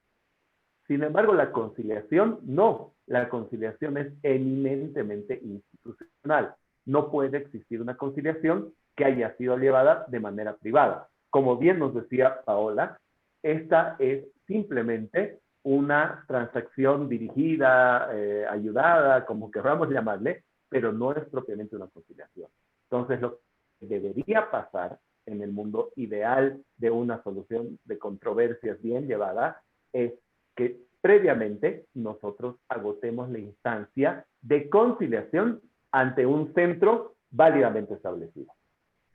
A: Sin embargo, la conciliación no. La conciliación es eminentemente institucional. No puede existir una conciliación que haya sido llevada de manera privada. Como bien nos decía Paola, esta es simplemente una transacción dirigida, ayudada, como queramos llamarle, pero no es propiamente una conciliación. Entonces, lo que debería pasar en el mundo ideal de una solución de controversias bien llevada es que previamente nosotros agotemos la instancia de conciliación ante un centro válidamente establecido.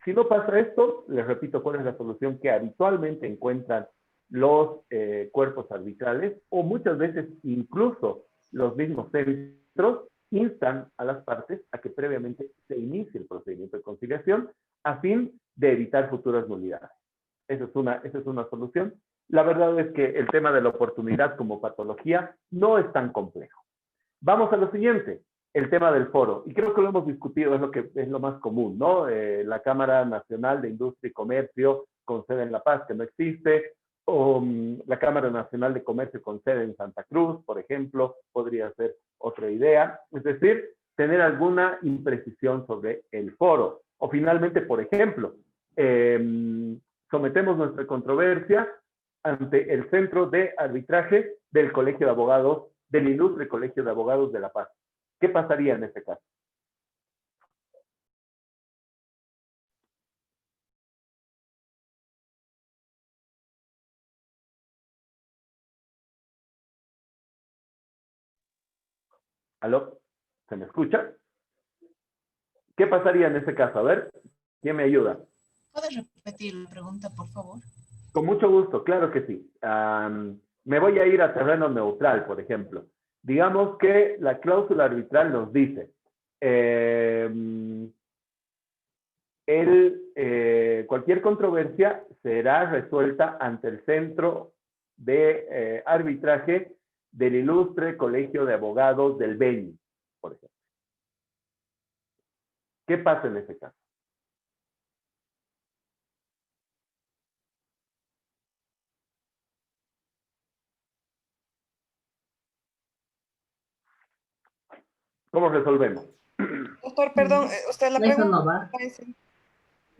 A: Si no pasa esto, les repito cuál es la solución que habitualmente encuentran los cuerpos arbitrales o muchas veces incluso los mismos centros instan a las partes a que previamente se inicie el procedimiento de conciliación a fin de evitar futuras nulidades. Esa es una solución. La verdad es que el tema de la oportunidad como patología no es tan complejo. Vamos a lo siguiente, el tema del foro. Y creo que lo hemos discutido, es lo más común, ¿no? La Cámara Nacional de Industria y Comercio con sede en La Paz, que no existe, o la Cámara Nacional de Comercio con sede en Santa Cruz, por ejemplo, podría ser otra idea. Es decir, tener alguna imprecisión sobre el foro. O finalmente, por ejemplo, sometemos nuestra controversia ante el Centro de Arbitraje del Colegio de Abogados, del Ilustre Colegio de Abogados de La Paz. ¿Qué pasaría en este caso? ¿Aló? ¿Se me escucha? ¿Qué pasaría en este caso? A ver, ¿quién me ayuda?
F: ¿Puedes repetir la pregunta, por favor?
A: Con mucho gusto, claro que sí. Me voy a ir a terreno neutral, por ejemplo. Digamos que la cláusula arbitral nos dice, cualquier controversia será resuelta ante el Centro de Arbitraje del Ilustre Colegio de Abogados del Beni, por ejemplo. ¿Qué pasa en ese caso? ¿Cómo resolvemos?
J: Doctor, perdón, usted la
K: Eso
J: pregunta
K: no va.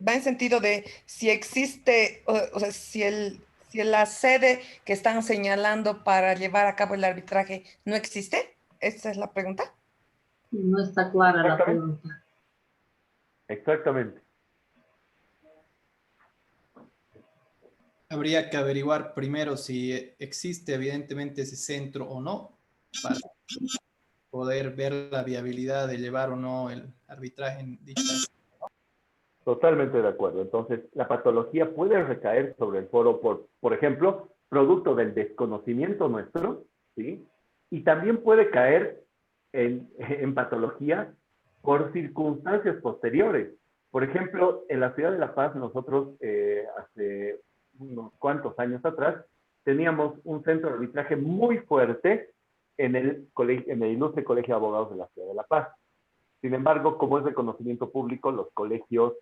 J: va en sentido de si existe, o sea, si la sede que están señalando para llevar a cabo el arbitraje no existe. ¿Esa es la pregunta?
K: No está clara la
A: Exactamente.
K: pregunta.
A: Exactamente.
H: Habría que averiguar primero si existe evidentemente ese centro o no, para poder ver la viabilidad de llevar o no el arbitraje en dicha.
A: Totalmente de acuerdo. Entonces, la patología puede recaer sobre el foro por ejemplo, producto del desconocimiento nuestro, ¿sí? Y también puede caer en patología por circunstancias posteriores. Por ejemplo, en la ciudad de La Paz, nosotros hace unos cuantos años atrás, teníamos un centro de arbitraje muy fuerte en el ilustre Colegio de Abogados de la ciudad de La Paz. Sin embargo, como es de conocimiento público, los colegios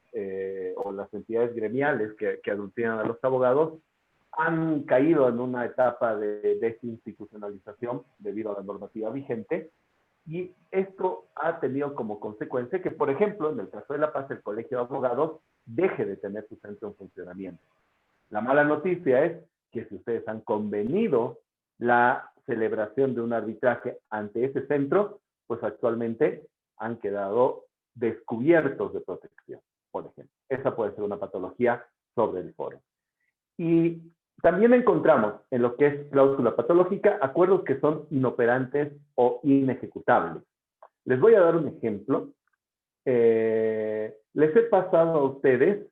A: o las entidades gremiales que aglutinan a los abogados han caído en una etapa de desinstitucionalización debido a la normativa vigente, y esto ha tenido como consecuencia que, por ejemplo, en el caso de La Paz, el Colegio de Abogados deje de tener su centro en funcionamiento. La mala noticia es que si ustedes han convenido la celebración de un arbitraje ante ese centro, pues actualmente han quedado descubiertos de protección, por ejemplo. Esa puede ser una patología sobre el foro. Y también encontramos en lo que es cláusula patológica acuerdos que son inoperantes o inejecutables. Les voy a dar un ejemplo. Les he pasado a ustedes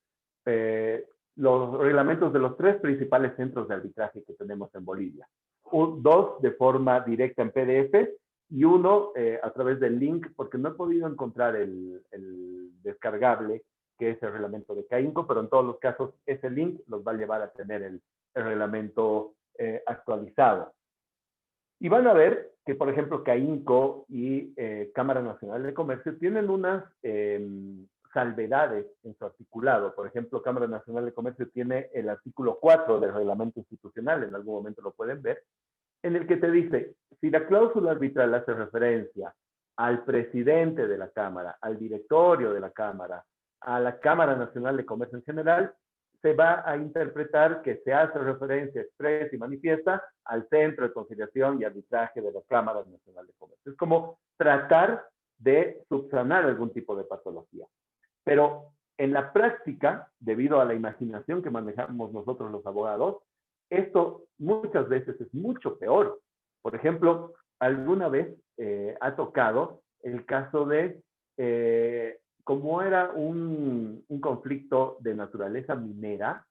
A: los reglamentos de los 3 principales centros de arbitraje que tenemos en Bolivia. 2 de forma directa en PDF y 1 a través del link, porque no he podido encontrar el descargable, que es el reglamento de CAINCO, pero en todos los casos ese link los va a llevar a tener el reglamento actualizado. Y van a ver que, por ejemplo, CAINCO y Cámara Nacional de Comercio tienen unas salvedades en su articulado. Por ejemplo, Cámara Nacional de Comercio tiene el artículo 4 del reglamento institucional, en algún momento lo pueden ver, en el que te dice, si la cláusula arbitral hace referencia al presidente de la Cámara, al directorio de la Cámara, a la Cámara Nacional de Comercio en general, se va a interpretar que se hace referencia expresa y manifiesta al Centro de Conciliación y Arbitraje de la Cámara Nacional de Comercio. Es como tratar de subsanar algún tipo de patología. Pero en la práctica, debido a la imaginación que manejamos nosotros los abogados, esto muchas veces es mucho peor. Por ejemplo, alguna vez ha tocado el caso de, como era un conflicto de naturaleza minera,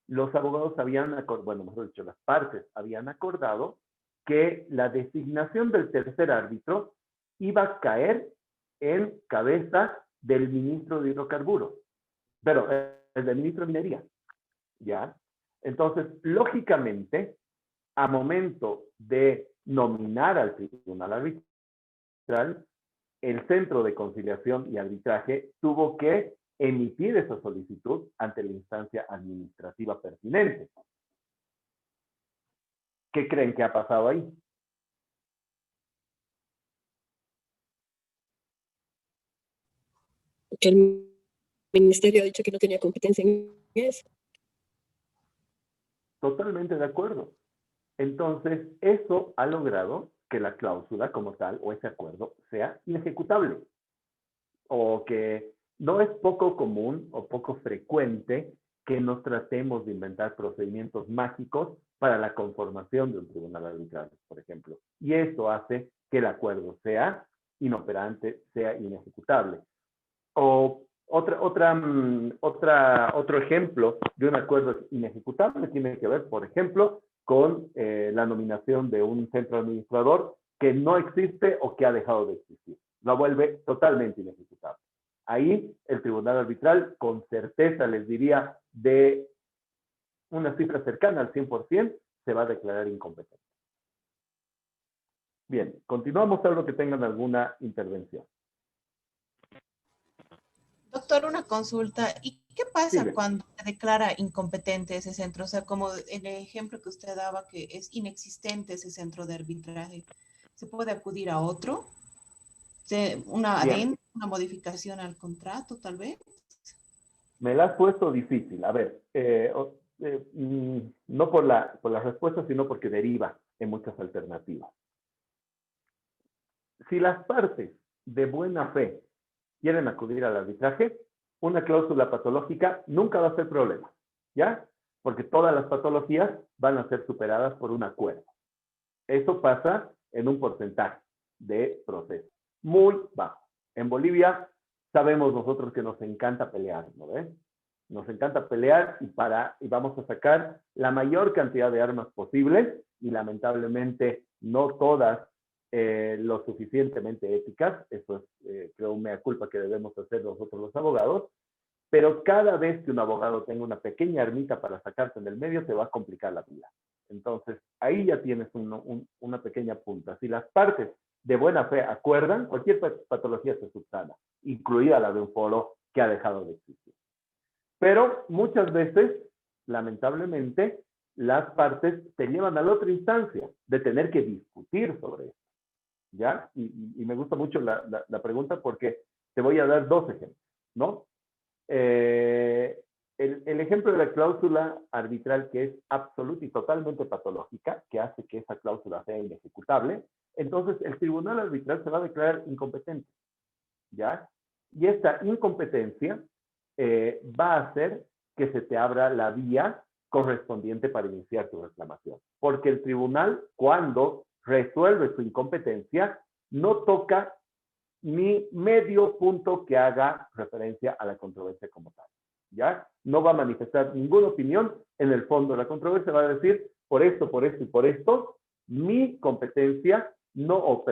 A: los abogados habían acordado, bueno, mejor dicho, las partes habían acordado que la designación del tercer árbitro iba a caer en cabeza del ministro de Hidrocarburos, pero el del ministro de Minería, ¿ya? Entonces, lógicamente, a momento de nominar al tribunal arbitral, el Centro de Conciliación y Arbitraje tuvo que emitir esa solicitud ante la instancia administrativa pertinente. ¿Qué creen que ha pasado ahí?
G: Que el ministerio ha dicho que no tenía competencia en eso.
A: Totalmente de acuerdo. Entonces, eso ha logrado que la cláusula como tal o ese acuerdo sea inejecutable. O que no es poco común o poco frecuente que nos tratemos de inventar procedimientos mágicos para la conformación de un tribunal arbitral, por ejemplo. Y eso hace que el acuerdo sea inoperante, sea inejecutable. O otro ejemplo de un acuerdo inejecutable tiene que ver, por ejemplo, con la nominación de un centro administrador que no existe o que ha dejado de existir. Lo vuelve totalmente inejecutable. Ahí el tribunal arbitral, con certeza les diría de una cifra cercana al 100%, se va a declarar incompetente. Bien, continuamos a lo que tengan alguna intervención.
F: Doctor, una consulta. ¿Y qué pasa
A: Sí,
F: cuando se declara incompetente ese centro? O sea, como en el ejemplo que usted daba, que es inexistente ese centro de arbitraje. ¿Se puede acudir a otro? Una
A: Bien.
F: adenda, una modificación al contrato, tal vez.
A: Me la has puesto difícil. A ver, no por la respuesta, sino porque deriva en muchas alternativas. Si las partes de buena fe quieren acudir al arbitraje, una cláusula patológica nunca va a ser problema, ¿ya? Porque todas las patologías van a ser superadas por un acuerdo. Eso pasa en un porcentaje de proceso muy bajo. En Bolivia sabemos nosotros que nos encanta pelear, ¿no ves? Nos encanta pelear y vamos a sacar la mayor cantidad de armas posibles y lamentablemente no todas lo suficientemente éticas. Eso es, creo, una culpa que debemos hacer nosotros los abogados. Pero cada vez que un abogado tenga una pequeña ermita para sacarte en el medio, te va a complicar la vida. Entonces, ahí ya tienes una pequeña punta. Si las partes de buena fe acuerdan, cualquier patología se subsana, incluida la de un foro que ha dejado de existir. Pero muchas veces, lamentablemente, las partes te llevan a la otra instancia de tener que discutir sobre esto, ¿ya? Y me gusta mucho la pregunta porque te voy a dar dos ejemplos, ¿no? El ejemplo de la cláusula arbitral que es absoluta y totalmente patológica, que hace que esa cláusula sea inejecutable, entonces el tribunal arbitral se va a declarar incompetente, ¿ya? Y esta incompetencia va a hacer que se te abra la vía correspondiente para iniciar tu reclamación. Porque el tribunal, cuando resuelve su incompetencia, no toca ni medio punto que haga referencia a la controversia como tal, ¿ya? No va a manifestar ninguna opinión en el fondo de la controversia, va a decir, por esto y por esto, mi competencia, no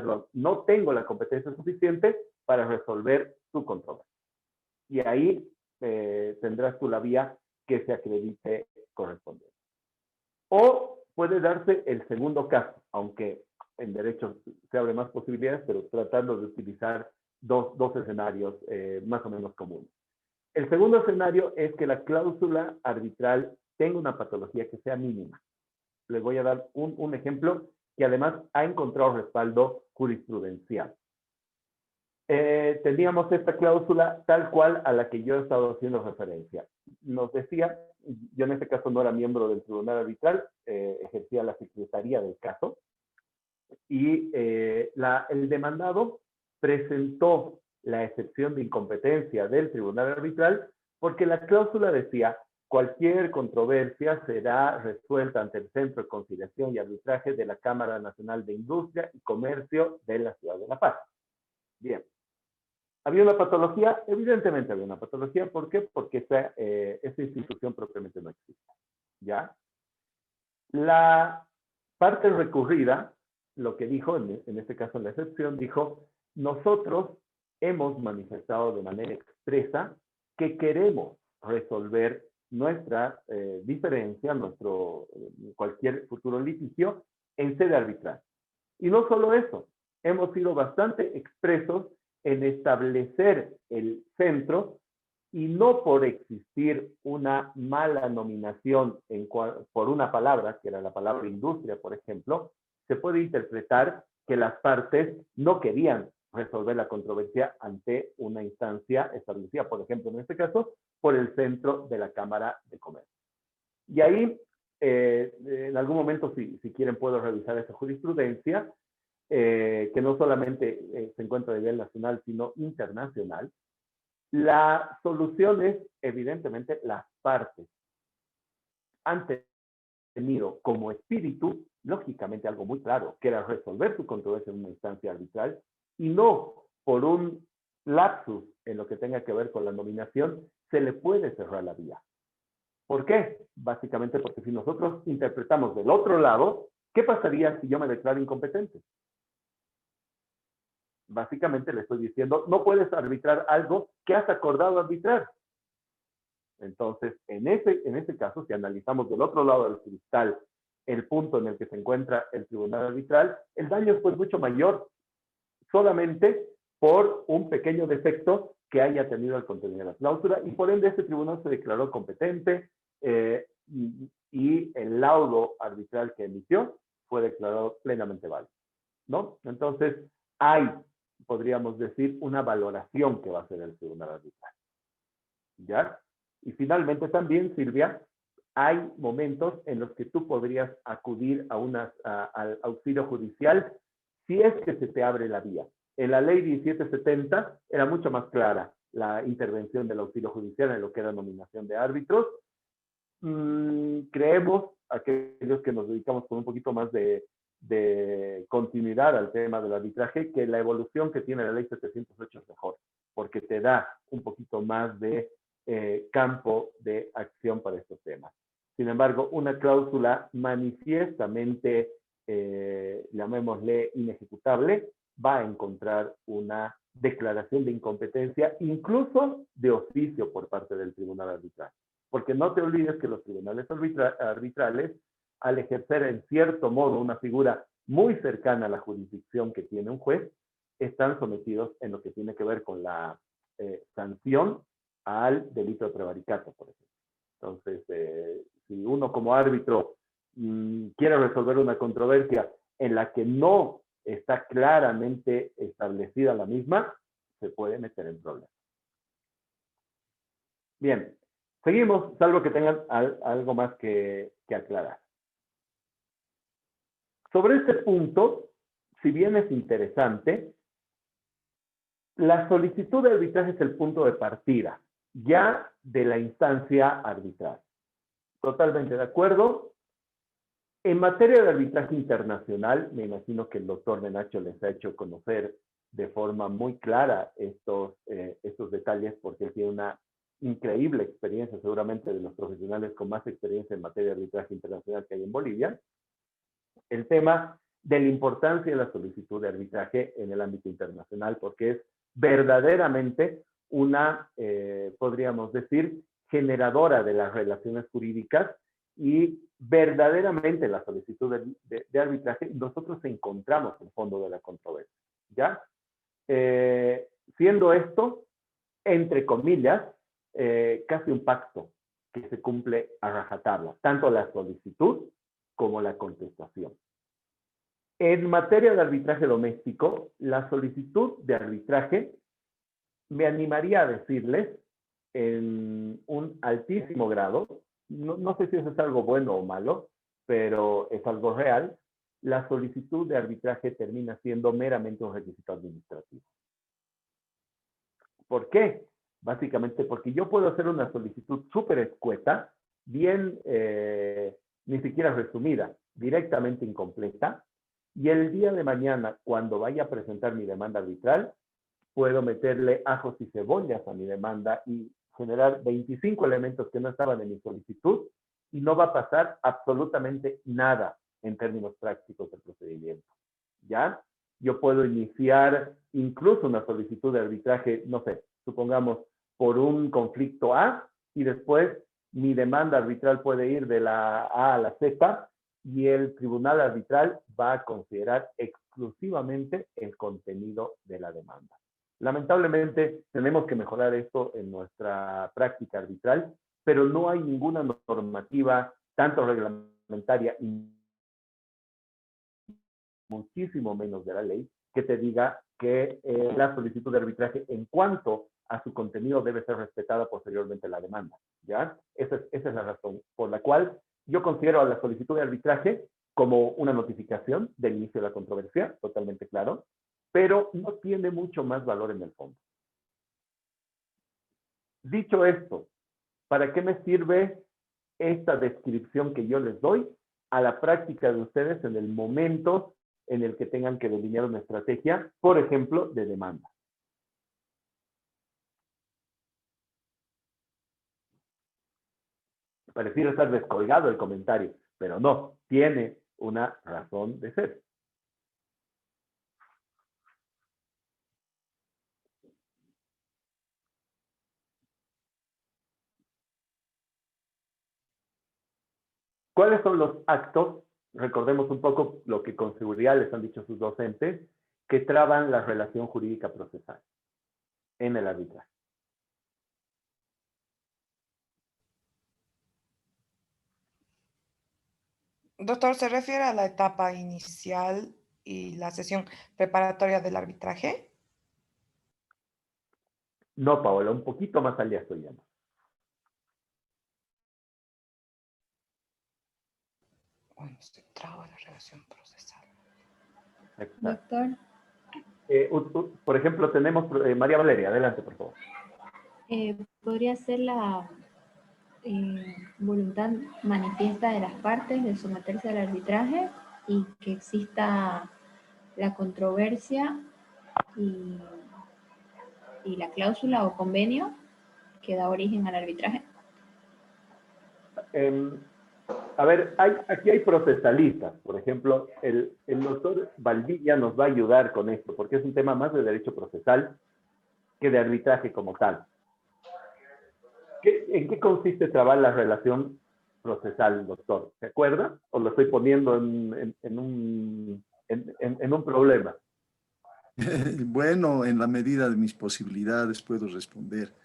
A: tengo la competencia suficiente para resolver tu controversia. Y ahí tendrás tú la vía que se acredite correspondiente. O puede darse el segundo caso, aunque en derecho se abren más posibilidades, pero tratando de utilizar dos escenarios más o menos comunes. El segundo escenario es que la cláusula arbitral tenga una patología que sea mínima. Les voy a dar un ejemplo que además ha encontrado respaldo jurisprudencial. Teníamos esta cláusula tal cual a la que yo he estado haciendo referencia. Nos decía, yo en este caso no era miembro del tribunal arbitral, ejercía la secretaría del caso, y el demandado presentó la excepción de incompetencia del tribunal arbitral porque la cláusula decía cualquier controversia será resuelta ante el Centro de Conciliación y Arbitraje de la Cámara Nacional de Industria y Comercio de la Ciudad de La Paz. Bien. ¿Había una patología? Evidentemente había una patología. ¿Por qué? Porque esa institución propiamente no existe, ¿ya? La parte recurrida, lo que dijo, en este caso en la excepción, dijo, nosotros hemos manifestado de manera expresa que queremos resolver nuestra diferencia, cualquier futuro litigio, en sede arbitral. Y no solo eso, hemos sido bastante expresos en establecer el centro y no por existir una mala nominación por una palabra, que era la palabra industria, por ejemplo, se puede interpretar que las partes no querían resolver la controversia ante una instancia establecida, por ejemplo, en este caso, por el centro de la Cámara de Comercio. Y ahí, en algún momento, si quieren, puedo revisar esa jurisprudencia, que no solamente se encuentra a nivel nacional, sino internacional. La solución es, evidentemente, las partes han tenido como espíritu, lógicamente, algo muy claro, que era resolver su controversia en una instancia arbitral, y no por un lapsus en lo que tenga que ver con la nominación, se le puede cerrar la vía. ¿Por qué? Básicamente porque si nosotros interpretamos del otro lado, ¿qué pasaría si yo me declaro incompetente? Básicamente le estoy diciendo, no puedes arbitrar algo que has acordado arbitrar. Entonces, en ese caso, si analizamos del otro lado del cristal el punto en el que se encuentra el tribunal arbitral, el daño es pues mucho mayor, solamente por un pequeño defecto que haya tenido el contenido de la cláusula, y por ende este tribunal se declaró competente y el laudo arbitral que emitió fue declarado plenamente válido, ¿no? Entonces, hay podríamos decir, una valoración que va a hacer el tribunal arbitral. ¿Ya? Y finalmente también, Silvia, hay momentos en los que tú podrías acudir al auxilio judicial si es que se te abre la vía. En la ley 1770 era mucho más clara la intervención del auxilio judicial en lo que era nominación de árbitros. Creemos, aquellos que nos dedicamos con un poquito más de continuidad al tema del arbitraje, que la evolución que tiene la ley 708 es mejor, porque te da un poquito más de campo de acción para estos temas. Sin embargo, una cláusula manifiestamente, llamémosle inejecutable, va a encontrar una declaración de incompetencia, incluso de oficio por parte del tribunal arbitral. Porque no te olvides que los tribunales arbitrales, al ejercer en cierto modo una figura muy cercana a la jurisdicción que tiene un juez, están sometidos en lo que tiene que ver con la sanción al delito de prevaricato, por ejemplo. Entonces, si uno como árbitro quiere resolver una controversia en la que no está claramente establecida la misma, se puede meter en problemas. Bien, seguimos, salvo que tengan algo más que aclarar. Sobre este punto, si bien es interesante, la solicitud de arbitraje es el punto de partida, ya de la instancia arbitral. Totalmente de acuerdo. En materia de arbitraje internacional, me imagino que el doctor Menacho les ha hecho conocer de forma muy clara estos detalles, porque él tiene una increíble experiencia, seguramente de los profesionales con más experiencia en materia de arbitraje internacional que hay en Bolivia. El tema de la importancia de la solicitud de arbitraje en el ámbito internacional, porque es verdaderamente una, podríamos decir, generadora de las relaciones jurídicas, y verdaderamente la solicitud de arbitraje, nosotros encontramos el fondo de la controversia, ¿ya? Siendo esto, entre comillas, casi un pacto que se cumple a rajatabla, tanto la solicitud como la contestación. En materia de arbitraje doméstico, la solicitud de arbitraje, me animaría a decirles, en un altísimo grado, no sé si eso es algo bueno o malo, pero es algo real, la solicitud de arbitraje termina siendo meramente un requisito administrativo. ¿Por qué? Básicamente porque yo puedo hacer una solicitud súper escueta, bien, ni siquiera resumida, directamente incompleta, y el día de mañana, cuando vaya a presentar mi demanda arbitral, puedo meterle ajos y cebollas a mi demanda y generar 25 elementos que no estaban en mi solicitud, y no va a pasar absolutamente nada en términos prácticos del procedimiento, ¿ya? Yo puedo iniciar incluso una solicitud de arbitraje, no sé, supongamos, por un conflicto A, y después mi demanda arbitral puede ir de la A a la Z, y el tribunal arbitral va a considerar exclusivamente el contenido de la demanda. Lamentablemente, tenemos que mejorar esto en nuestra práctica arbitral, pero no hay ninguna normativa, tanto reglamentaria y muchísimo menos de la ley, que te diga que la solicitud de arbitraje en cuanto a su contenido debe ser respetada posteriormente la demanda, ¿ya? Esa es la razón por la cual yo considero a la solicitud de arbitraje como una notificación del inicio de la controversia, totalmente claro, pero no tiene mucho más valor en el fondo. Dicho esto, ¿para qué me sirve esta descripción que yo les doy a la práctica de ustedes en el momento en el que tengan que delinear una estrategia, por ejemplo, de demanda? Pareciera estar descolgado el comentario, pero no, tiene una razón de ser. ¿Cuáles son los actos? Recordemos un poco lo que con seguridad les han dicho sus docentes, que traban la relación jurídica procesal en el arbitraje.
J: Doctor, ¿se refiere a la etapa inicial y la sesión preparatoria del arbitraje?
A: No, Paola, un poquito más allá estoy yendo.
J: Bueno, se traba la relación procesal.
A: Exacto.
E: Doctor,
A: Por ejemplo, tenemos María Valeria, adelante, por favor.
E: ¿podría ser la voluntad manifiesta de las partes de someterse al arbitraje y que exista la controversia y la cláusula o convenio que da origen al arbitraje?
A: A ver, aquí hay procesalistas. Por ejemplo, el doctor Valdivia nos va a ayudar con esto, porque es un tema más de derecho procesal que de arbitraje como tal. ¿En qué consiste trabar la relación procesal, doctor? ¿Se acuerda? ¿O lo estoy poniendo en un problema?
B: Bueno, en la medida de mis posibilidades puedo responder.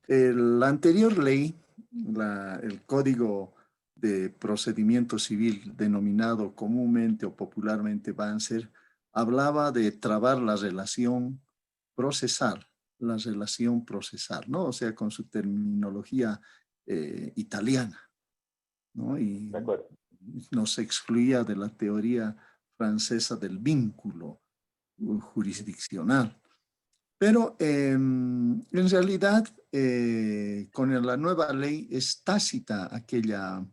B: La anterior ley, el Código de Procedimiento Civil, denominado comúnmente o popularmente Banzer, hablaba de trabar la relación procesal, ¿no? O sea, con su terminología italiana, ¿no? Y
A: De acuerdo.
B: nos excluía de la teoría francesa del vínculo jurisdiccional. Pero en realidad, con la nueva ley es tácita aquella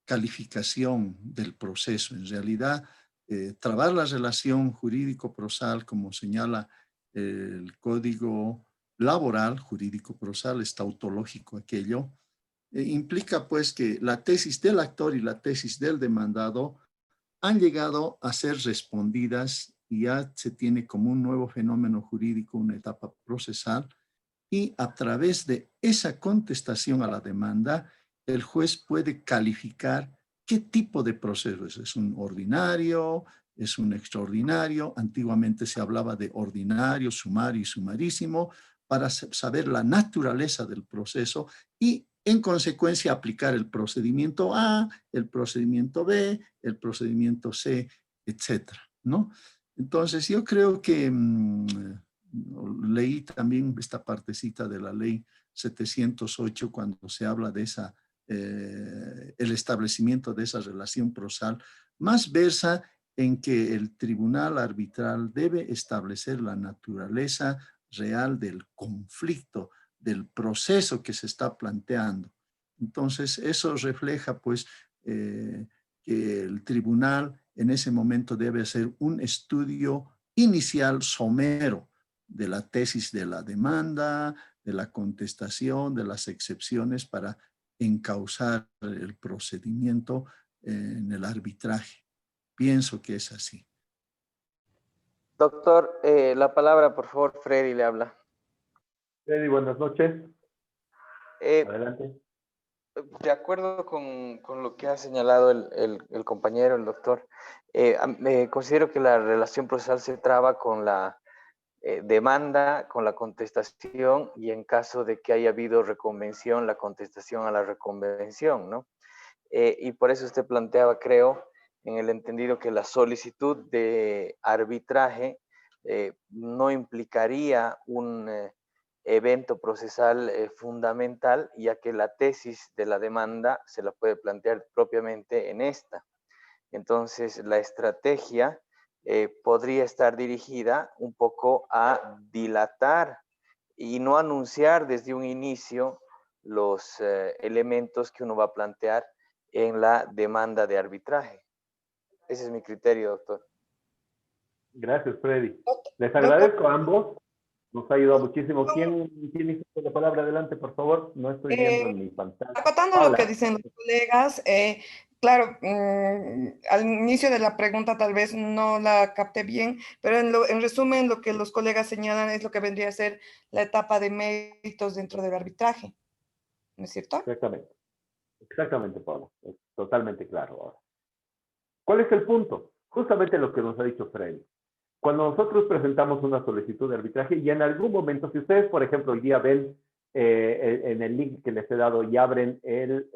B: calificación del proceso. En realidad, trabar la relación jurídico-procesal, como señala el Código Laboral, jurídico-procesal, es tautológico aquello, implica pues que la tesis del actor y la tesis del demandado han llegado a ser respondidas y ya se tiene como un nuevo fenómeno jurídico, una etapa procesal, y a través de esa contestación a la demanda, el juez puede calificar qué tipo de proceso es. ¿Es un ordinario? ¿Es un extraordinario? Antiguamente se hablaba de ordinario, sumario y sumarísimo, para saber la naturaleza del proceso y en consecuencia aplicar el procedimiento A, el procedimiento B, el procedimiento C, etcétera, ¿no? Entonces yo creo que leí también esta partecita de la ley 708 cuando se habla de el establecimiento de esa relación procesal, más versa en que el tribunal arbitral debe establecer la naturaleza real del conflicto, del proceso que se está planteando. Entonces, eso refleja, pues, que el tribunal en ese momento debe hacer un estudio inicial somero de la tesis de la demanda, de la contestación, de las excepciones para encauzar el procedimiento en el arbitraje. Pienso que es así.
L: Doctor, la palabra, por favor, Freddy le habla.
A: Freddy, buenas noches. Adelante.
L: De acuerdo con lo que ha señalado el compañero, el doctor, considero que la relación procesal se traba con la demanda, con la contestación y en caso de que haya habido reconvención, la contestación a la reconvención, ¿no? Y por eso usted planteaba, creo, en el entendido que la solicitud de arbitraje no implicaría un evento procesal fundamental, ya que la tesis de la demanda se la puede plantear propiamente en esta. Entonces, la estrategia podría estar dirigida un poco a dilatar y no anunciar desde un inicio los elementos que uno va a plantear en la demanda de arbitraje. Ese es mi criterio, doctor.
A: Gracias, Freddy. Les agradezco a ambos. Nos ha ayudado muchísimo. ¿Quién hizo la palabra? Adelante, por favor. No estoy viendo en mi pantalla.
J: Acotando lo que dicen los colegas, claro, al inicio de la pregunta tal vez no la capté bien, pero en resumen lo que los colegas señalan es lo que vendría a ser la etapa de méritos dentro del arbitraje, ¿no es cierto?
A: Exactamente. Exactamente, Pablo. Es totalmente claro ahora. ¿Cuál es el punto? Justamente lo que nos ha dicho Freddy. Cuando nosotros presentamos una solicitud de arbitraje y en algún momento, si ustedes, por ejemplo, hoy día ven en el link que les he dado y abren el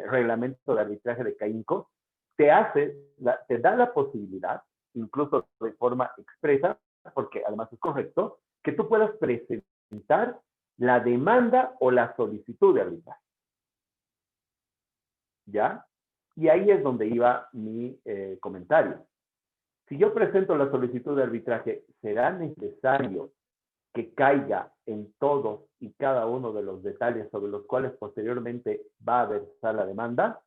A: reglamento de arbitraje de CAINCO, te da la posibilidad, incluso de forma expresa, porque además es correcto, que tú puedas presentar la demanda o la solicitud de arbitraje. ¿Ya? Y ahí es donde iba mi comentario. Si yo presento la solicitud de arbitraje, ¿será necesario que caiga en todos y cada uno de los detalles sobre los cuales posteriormente va a versar la demanda?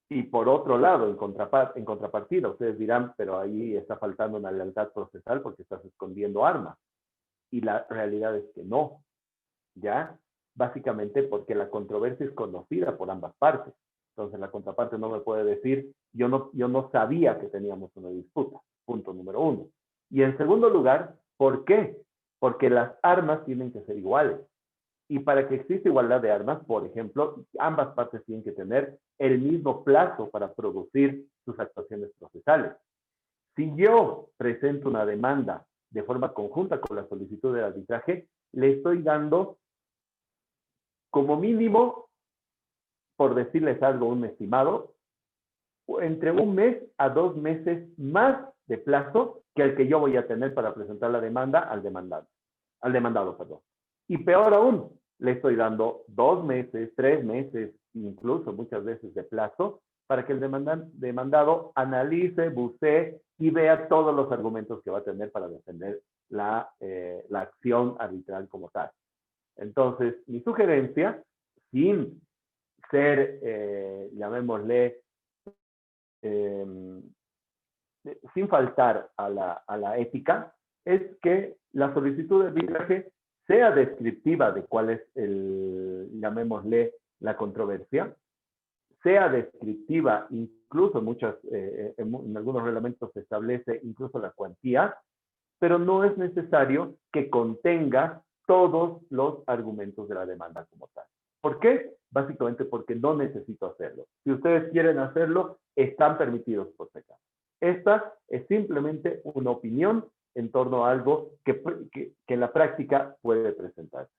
A: Y por otro lado, en contrapartida, ustedes dirán, pero ahí está faltando una lealtad procesal porque estás escondiendo armas. Y la realidad es que no, ¿ya? Básicamente porque la controversia es conocida por ambas partes. Entonces la contraparte no me puede decir, yo no sabía que teníamos una disputa, punto número uno. Y en segundo lugar, ¿por qué? Porque las armas tienen que ser iguales. Y para que exista igualdad de armas, por ejemplo, ambas partes tienen que tener el mismo plazo para producir sus actuaciones procesales. Si yo presento una demanda de forma conjunta con la solicitud de arbitraje, le estoy dando como mínimo, por decirles algo, un estimado, entre 1 mes a 2 meses más de plazo que el que yo voy a tener para presentar la demanda al demandado. Y peor aún, le estoy dando 2 meses, 3 meses, incluso muchas veces de plazo, para que el demandado analice, bucee y vea todos los argumentos que va a tener para defender la acción arbitral como tal. Entonces, mi sugerencia, sin ser, llamémosle, sin faltar a la ética, es que la solicitud de arbitraje sea descriptiva de cuál es llamémosle, la controversia, sea descriptiva, incluso en algunos reglamentos se establece incluso la cuantía, pero no es necesario que contenga todos los argumentos de la demanda como tal. ¿Por qué? Básicamente porque no necesito hacerlo. Si ustedes quieren hacerlo, están permitidos por pecado. Esta es simplemente una opinión en torno a algo que en la práctica puede presentarse.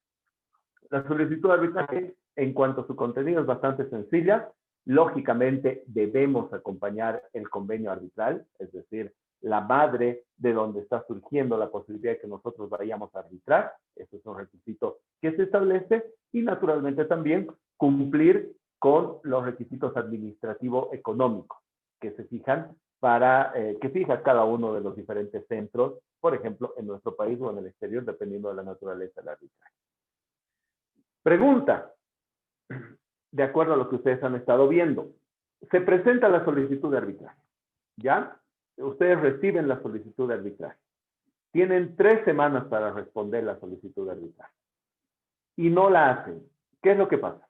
A: La solicitud de arbitraje, en cuanto a su contenido, es bastante sencilla. Lógicamente, debemos acompañar el convenio arbitral, es decir, la madre de donde está surgiendo la posibilidad de que nosotros vayamos a arbitrar. Ese es un requisito que se establece y, naturalmente, también cumplir con los requisitos administrativo-económicos que se fijan que fija cada uno de los diferentes centros, por ejemplo, en nuestro país o en el exterior, dependiendo de la naturaleza del arbitraje. Pregunta, de acuerdo a lo que ustedes han estado viendo. Se presenta la solicitud de arbitraje, ¿ya? Ustedes reciben la solicitud de arbitraje. Tienen 3 semanas para responder la solicitud de arbitraje. Y no la hacen. ¿Qué es lo que pasa?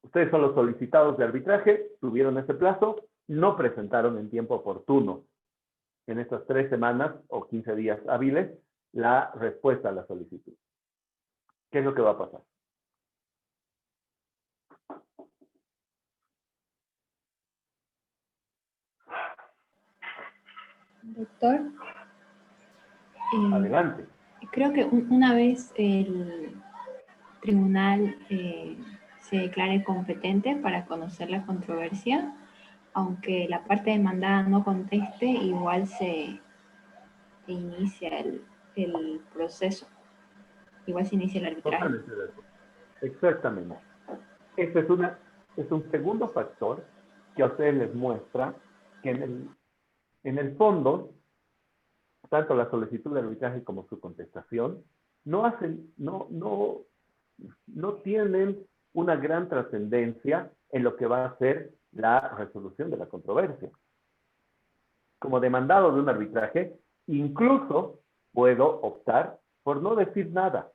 A: Ustedes son los solicitados de arbitraje, tuvieron ese plazo, no presentaron en tiempo oportuno, en estas 3 semanas o 15 días hábiles, la respuesta a la solicitud. ¿Qué es lo que va a pasar?
E: Doctor.
A: Adelante.
E: Creo que una vez el tribunal se declare competente para conocer la controversia, aunque la parte demandada no conteste, igual se inicia el proceso. Igual se inicia el arbitraje.
A: Exactamente. Este es un segundo factor que a ustedes les muestra que en el fondo, tanto la solicitud de arbitraje como su contestación no tienen una gran trascendencia en lo que va a ser la resolución de la controversia. Como demandado de un arbitraje, incluso puedo optar por no decir nada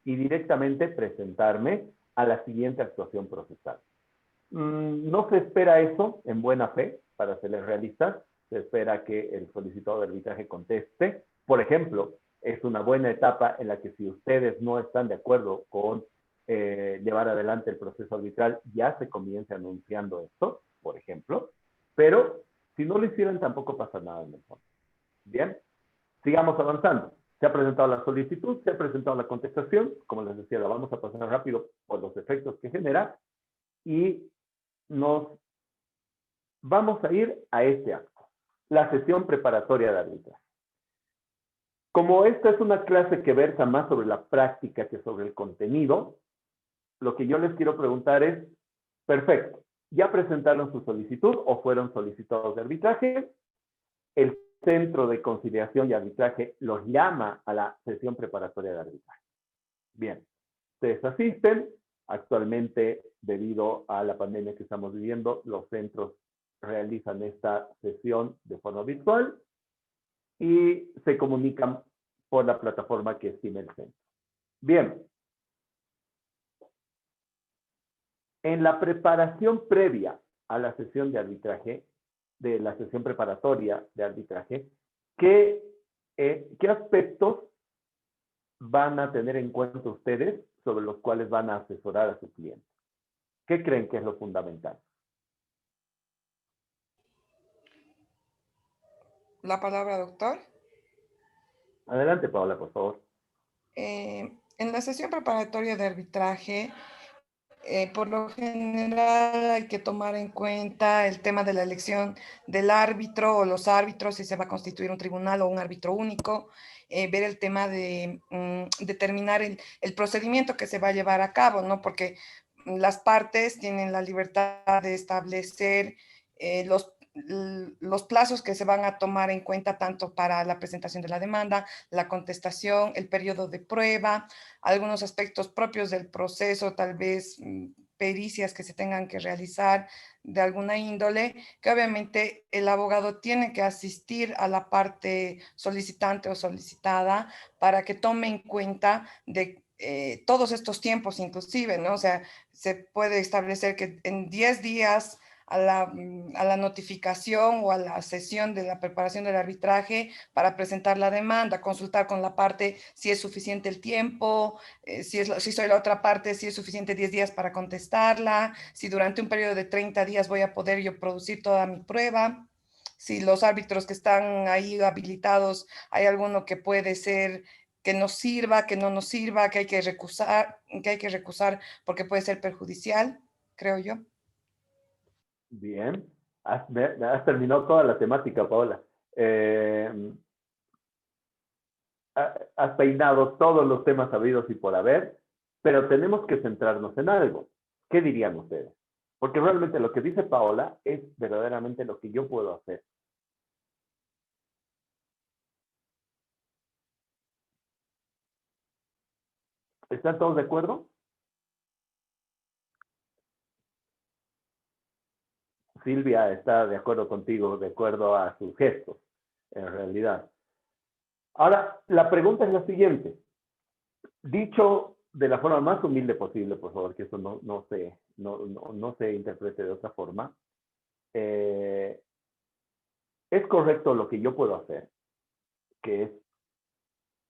A: y directamente presentarme a la siguiente actuación procesal. No se espera eso en buena fe, para serles realistas. Se espera que el solicitado de arbitraje conteste. Por ejemplo, es una buena etapa en la que si ustedes no están de acuerdo con llevar adelante el proceso arbitral, ya se comience anunciando esto, por ejemplo. Pero si no lo hicieran, tampoco pasa nada en el fondo. Bien, sigamos avanzando. Se ha presentado la solicitud, se ha presentado la contestación. Como les decía, la vamos a pasar rápido por los efectos que genera. y nos vamos a ir a este acto, la sesión preparatoria de arbitraje. Como esta es una clase que versa más sobre la práctica que sobre el contenido, lo que yo les quiero preguntar es, perfecto, ¿ya presentaron su solicitud o fueron solicitados de arbitraje? El Centro de Conciliación y Arbitraje los llama a la sesión preparatoria de arbitraje. Bien, ustedes asisten. Actualmente, debido a la pandemia que estamos viviendo, los centros realizan esta sesión de forma virtual y se comunican por la plataforma que estime el centro. Bien. En la preparación previa a la sesión de arbitraje, de la sesión preparatoria de arbitraje, ¿qué aspectos van a tener en cuenta ustedes sobre los cuales van a asesorar a su cliente? ¿Qué creen que es lo fundamental?
J: La palabra, doctor.
A: Adelante, Paola, por favor.
J: En la sesión preparatoria de arbitraje, por lo general hay que tomar en cuenta el tema de la elección del árbitro o los árbitros, si se va a constituir un tribunal o un árbitro único, ver el tema de determinar el procedimiento que se va a llevar a cabo, ¿no? Porque las partes tienen la libertad de establecer los plazos que se van a tomar en cuenta tanto para la presentación de la demanda, la contestación, el periodo de prueba, algunos aspectos propios del proceso, tal vez pericias que se tengan que realizar de alguna índole, que obviamente el abogado tiene que asistir a la parte solicitante o solicitada para que tome en cuenta de todos estos tiempos inclusive, ¿no? O sea, se puede establecer que en 10 días a la notificación o a la sesión de la preparación del arbitraje para presentar la demanda, consultar con la parte si es suficiente el tiempo, si soy la otra parte, si es suficiente 10 días para contestarla, si durante un periodo de 30 días voy a poder yo producir toda mi prueba, si los árbitros que están ahí habilitados, hay alguno que puede ser que nos sirva, que no nos sirva, que hay que recusar porque puede ser perjudicial, creo yo.
A: Bien, has terminado toda la temática, Paola. Has peinado todos los temas habidos y por haber, pero tenemos que centrarnos en algo. ¿Qué dirían ustedes? Porque realmente lo que dice Paola es verdaderamente lo que yo puedo hacer. ¿Están todos de acuerdo? Silvia está de acuerdo contigo, de acuerdo a sus gestos, en realidad. Ahora, la pregunta es la siguiente. Dicho de la forma más humilde posible, por favor, que eso no se interprete de otra forma, es correcto lo que yo puedo hacer, que es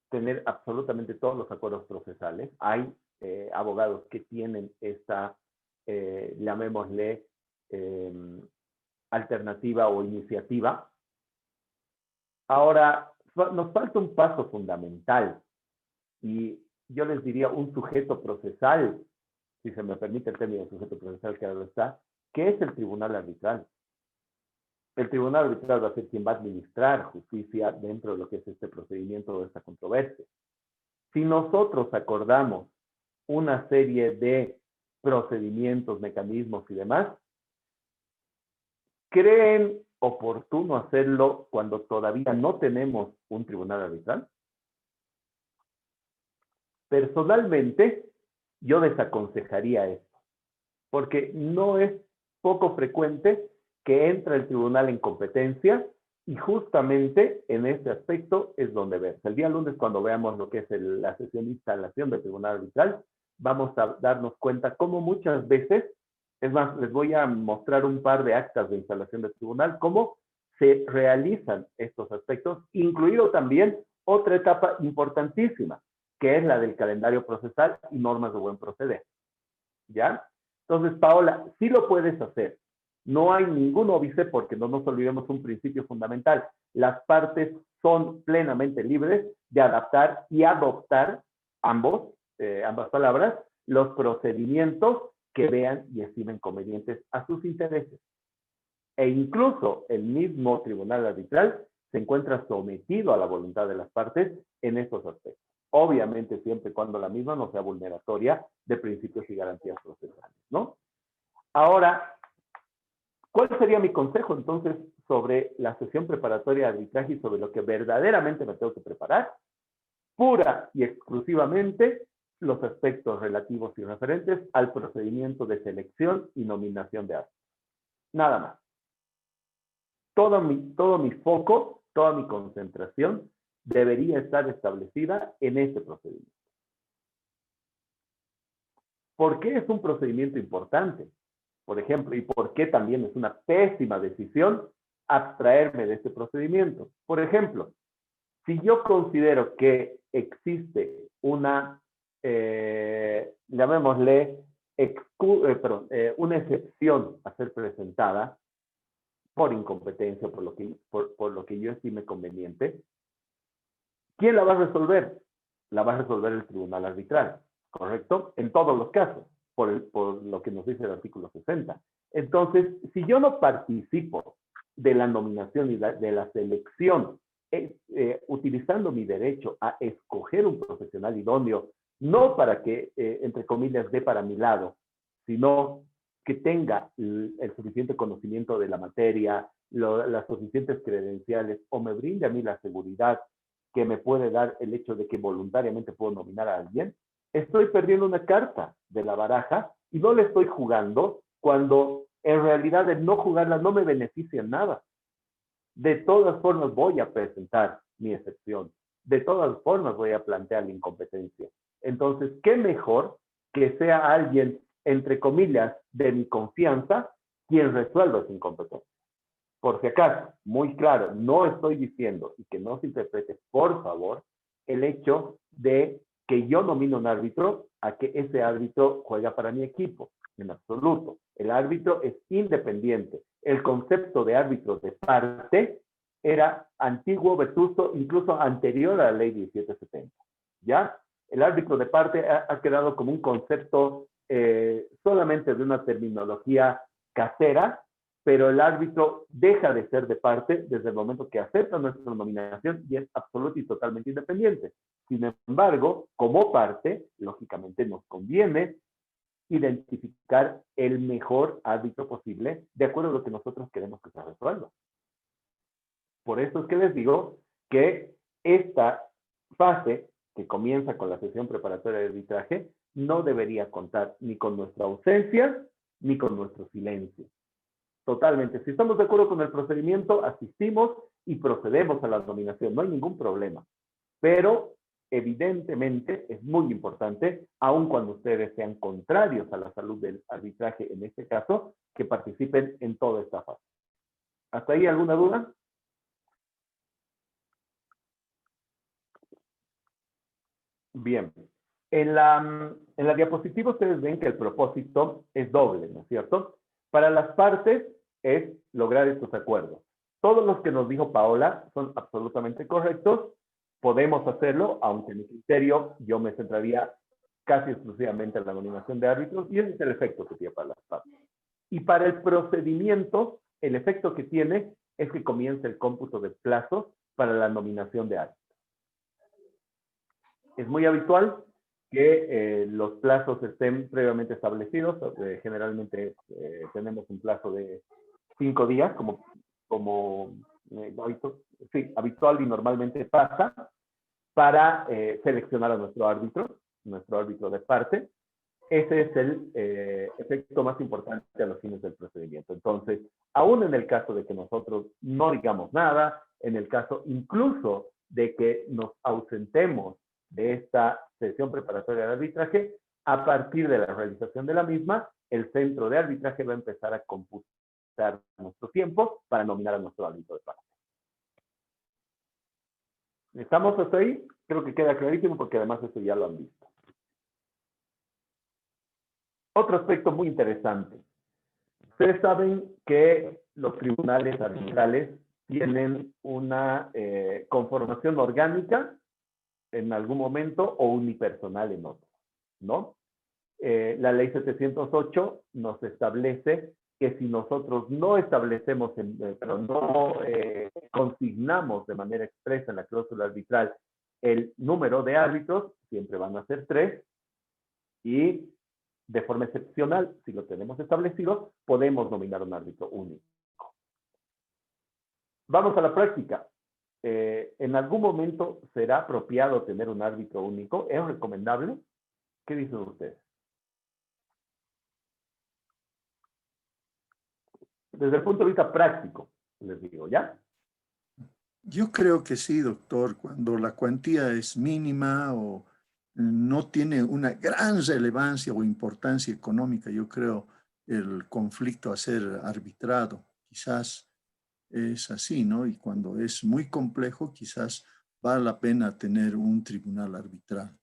A: tener absolutamente todos los acuerdos procesales. Hay abogados que tienen esta, llamémosle, alternativa o iniciativa. Ahora, nos falta un paso fundamental y yo les diría un sujeto procesal, si se me permite el término sujeto procesal que ahora está, que es el tribunal arbitral. El tribunal arbitral va a ser quien va a administrar justicia dentro de lo que es este procedimiento o esta controversia. Si nosotros acordamos una serie de procedimientos, mecanismos y demás, ¿creen oportuno hacerlo cuando todavía no tenemos un tribunal arbitral? Personalmente, yo desaconsejaría esto, porque no es poco frecuente que entra el tribunal en competencia y justamente en este aspecto es donde verse. El día lunes, cuando veamos lo que es la sesión de instalación del tribunal arbitral, vamos a darnos cuenta cómo muchas veces, es más, les voy a mostrar un par de actas de instalación del tribunal, cómo se realizan estos aspectos, incluido también otra etapa importantísima, que es la del calendario procesal y normas de buen proceder. ¿Ya? Entonces, Paola, sí lo puedes hacer. No hay ningún óbice porque no nos olvidemos un principio fundamental. Las partes son plenamente libres de adaptar y adoptar ambas palabras, los procedimientos que vean y estimen convenientes a sus intereses. E incluso el mismo tribunal arbitral se encuentra sometido a la voluntad de las partes en estos aspectos. Obviamente siempre y cuando la misma no sea vulneratoria de principios y garantías procesales, ¿no? Ahora, ¿cuál sería mi consejo entonces sobre la sesión preparatoria de arbitraje y sobre lo que verdaderamente me tengo que preparar? Pura y exclusivamente los aspectos relativos y referentes al procedimiento de selección y nominación de árbitros. Nada más. Todo mi foco, toda mi concentración debería estar establecida en este procedimiento. ¿Por qué es un procedimiento importante? Por ejemplo, y por qué también es una pésima decisión abstraerme de este procedimiento. Por ejemplo, si yo considero que existe una, llamémosle, una excepción a ser presentada por incompetencia, por lo que yo estime conveniente, ¿quién la va a resolver? La va a resolver el tribunal arbitral, ¿correcto? En todos los casos, por lo que nos dice el artículo 60. Entonces, si yo no participo de la nominación y de la selección, utilizando mi derecho a escoger un profesional idóneo, no para que, entre comillas, dé para mi lado, sino que tenga el suficiente conocimiento de la materia, las suficientes credenciales, o me brinde a mí la seguridad que me puede dar el hecho de que voluntariamente puedo nominar a alguien, estoy perdiendo una carta de la baraja y no le estoy jugando cuando en realidad el no jugarla no me beneficia en nada. De todas formas voy a presentar mi excepción. De todas formas voy a plantear la incompetencia. Entonces, ¿qué mejor que sea alguien, entre comillas, de mi confianza, quien resuelva esa incompetencia? Por si acaso, muy claro, no estoy diciendo, y que no se interprete, por favor, el hecho de que yo nomino un árbitro a que ese árbitro juega para mi equipo. En absoluto. El árbitro es independiente. El concepto de árbitro de parte era antiguo, vetusto, incluso anterior a la ley 1770. ¿Ya? El árbitro de parte ha quedado como un concepto solamente de una terminología casera, pero el árbitro deja de ser de parte desde el momento que acepta nuestra nominación y es absoluto y totalmente independiente. Sin embargo, como parte, lógicamente nos conviene identificar el mejor árbitro posible de acuerdo a lo que nosotros queremos que se resuelva. Por eso es que les digo que esta fase que comienza con la sesión preparatoria de arbitraje no debería contar ni con nuestra ausencia ni con nuestro silencio. Totalmente. Si estamos de acuerdo con el procedimiento, asistimos y procedemos a la nominación. No hay ningún problema. Pero evidentemente es muy importante, aun cuando ustedes sean contrarios a la salud del arbitraje en este caso, que participen en toda esta fase. ¿Hasta ahí alguna duda? Bien. En la diapositiva ustedes ven que el propósito es doble, ¿no es cierto? Para las partes es lograr estos acuerdos. Todos los que nos dijo Paola son absolutamente correctos. Podemos hacerlo, aunque en mi criterio yo me centraría casi exclusivamente en la nominación de árbitros, y ese es el efecto que tiene para las partes. Y para el procedimiento, el efecto que tiene es que comienza el cómputo de plazos para la nominación de árbitros. Es muy habitual que los plazos estén previamente establecidos. Generalmente tenemos un plazo de 5 días, habitual y normalmente pasa, para seleccionar a nuestro árbitro de parte. Ese es el efecto más importante a los fines del procedimiento. Entonces, aún en el caso de que nosotros no digamos nada, en el caso incluso de que nos ausentemos de esta sesión preparatoria de arbitraje, a partir de la realización de la misma, el centro de arbitraje va a empezar a computar nuestro tiempo para nominar a nuestro árbitro de parte. ¿Estamos hasta ahí? Creo que queda clarísimo porque además eso ya lo han visto. Otro aspecto muy interesante. Ustedes saben que los tribunales arbitrales tienen una conformación orgánica en algún momento o unipersonal en otro, ¿no? La ley 708 nos establece que si nosotros no establecemos, pero no consignamos de manera expresa en la cláusula arbitral el número de árbitros, siempre van a ser 3, y de forma excepcional, si lo tenemos establecido, podemos nominar un árbitro único. Vamos a la práctica. ¿En algún momento será apropiado tener un árbitro único? ¿Es recomendable? ¿Qué dicen ustedes? Desde el punto de vista práctico, les digo, ¿ya?
B: Yo creo que sí, doctor. Cuando la cuantía es mínima o no tiene una gran relevancia o importancia económica, yo creo el conflicto a ser arbitrado quizás es así, ¿no? Y cuando es muy complejo, quizás vale la pena tener un tribunal arbitral.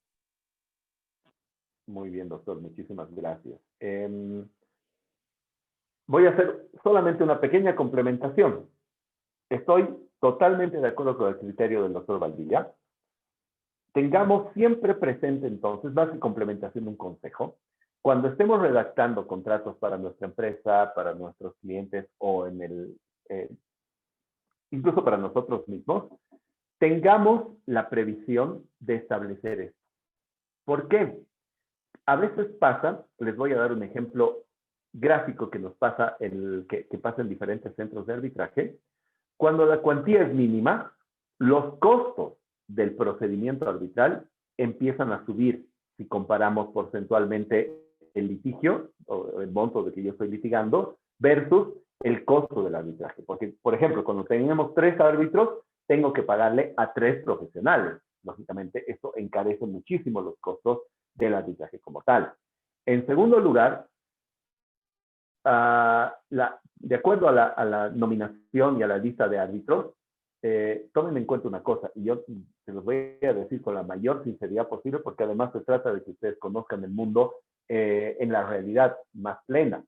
A: Muy bien, doctor. Muchísimas gracias. Voy a hacer solamente una pequeña complementación. Estoy totalmente de acuerdo con el criterio del doctor Valdivia. Tengamos siempre presente entonces, más que complementación, un consejo. Cuando estemos redactando contratos para nuestra empresa, para nuestros clientes o incluso para nosotros mismos, tengamos la previsión de establecer esto. ¿Por qué? A veces pasa, les voy a dar un ejemplo gráfico que nos pasa, que pasa en diferentes centros de arbitraje. Cuando la cuantía es mínima, los costos del procedimiento arbitral empiezan a subir si comparamos porcentualmente el litigio, o el monto de que yo estoy litigando, versus el costo del arbitraje. Porque, por ejemplo, cuando tenemos 3 árbitros, tengo que pagarle a 3 profesionales. Lógicamente, eso encarece muchísimo los costos del arbitraje como tal. En segundo lugar, de acuerdo a la nominación y a la lista de árbitros, tomen en cuenta una cosa, y yo se los voy a decir con la mayor sinceridad posible, porque además se trata de que ustedes conozcan el mundo en la realidad más plena.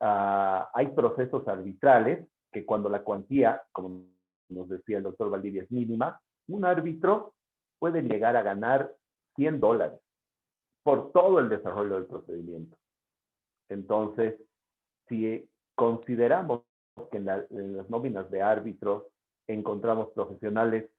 A: Hay procesos arbitrales que cuando la cuantía, como nos decía el doctor Valdivia, es mínima, un árbitro puede llegar a ganar $100 por todo el desarrollo del procedimiento. Entonces, si consideramos que en las nóminas de árbitros encontramos profesionales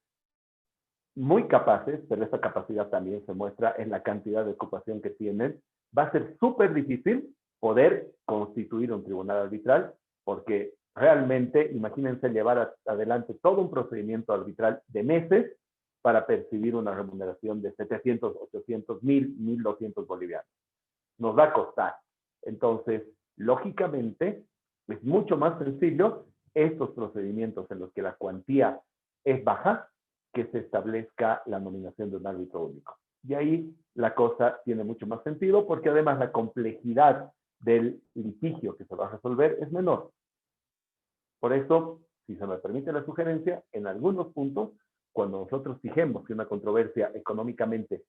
A: muy capaces, pero esa capacidad también se muestra en la cantidad de ocupación que tienen, va a ser súper difícil poder constituir un tribunal arbitral, porque realmente, imagínense llevar adelante todo un procedimiento arbitral de meses para percibir una remuneración de 700, 800, 1,200 bolivianos. Nos va a costar. Entonces, lógicamente, es mucho más sencillo estos procedimientos en los que la cuantía es baja, que se establezca la nominación de un árbitro único. Y ahí la cosa tiene mucho más sentido, porque además la complejidad del litigio que se va a resolver es menor. Por eso, si se me permite la sugerencia, en algunos puntos, cuando nosotros fijemos que una controversia económicamente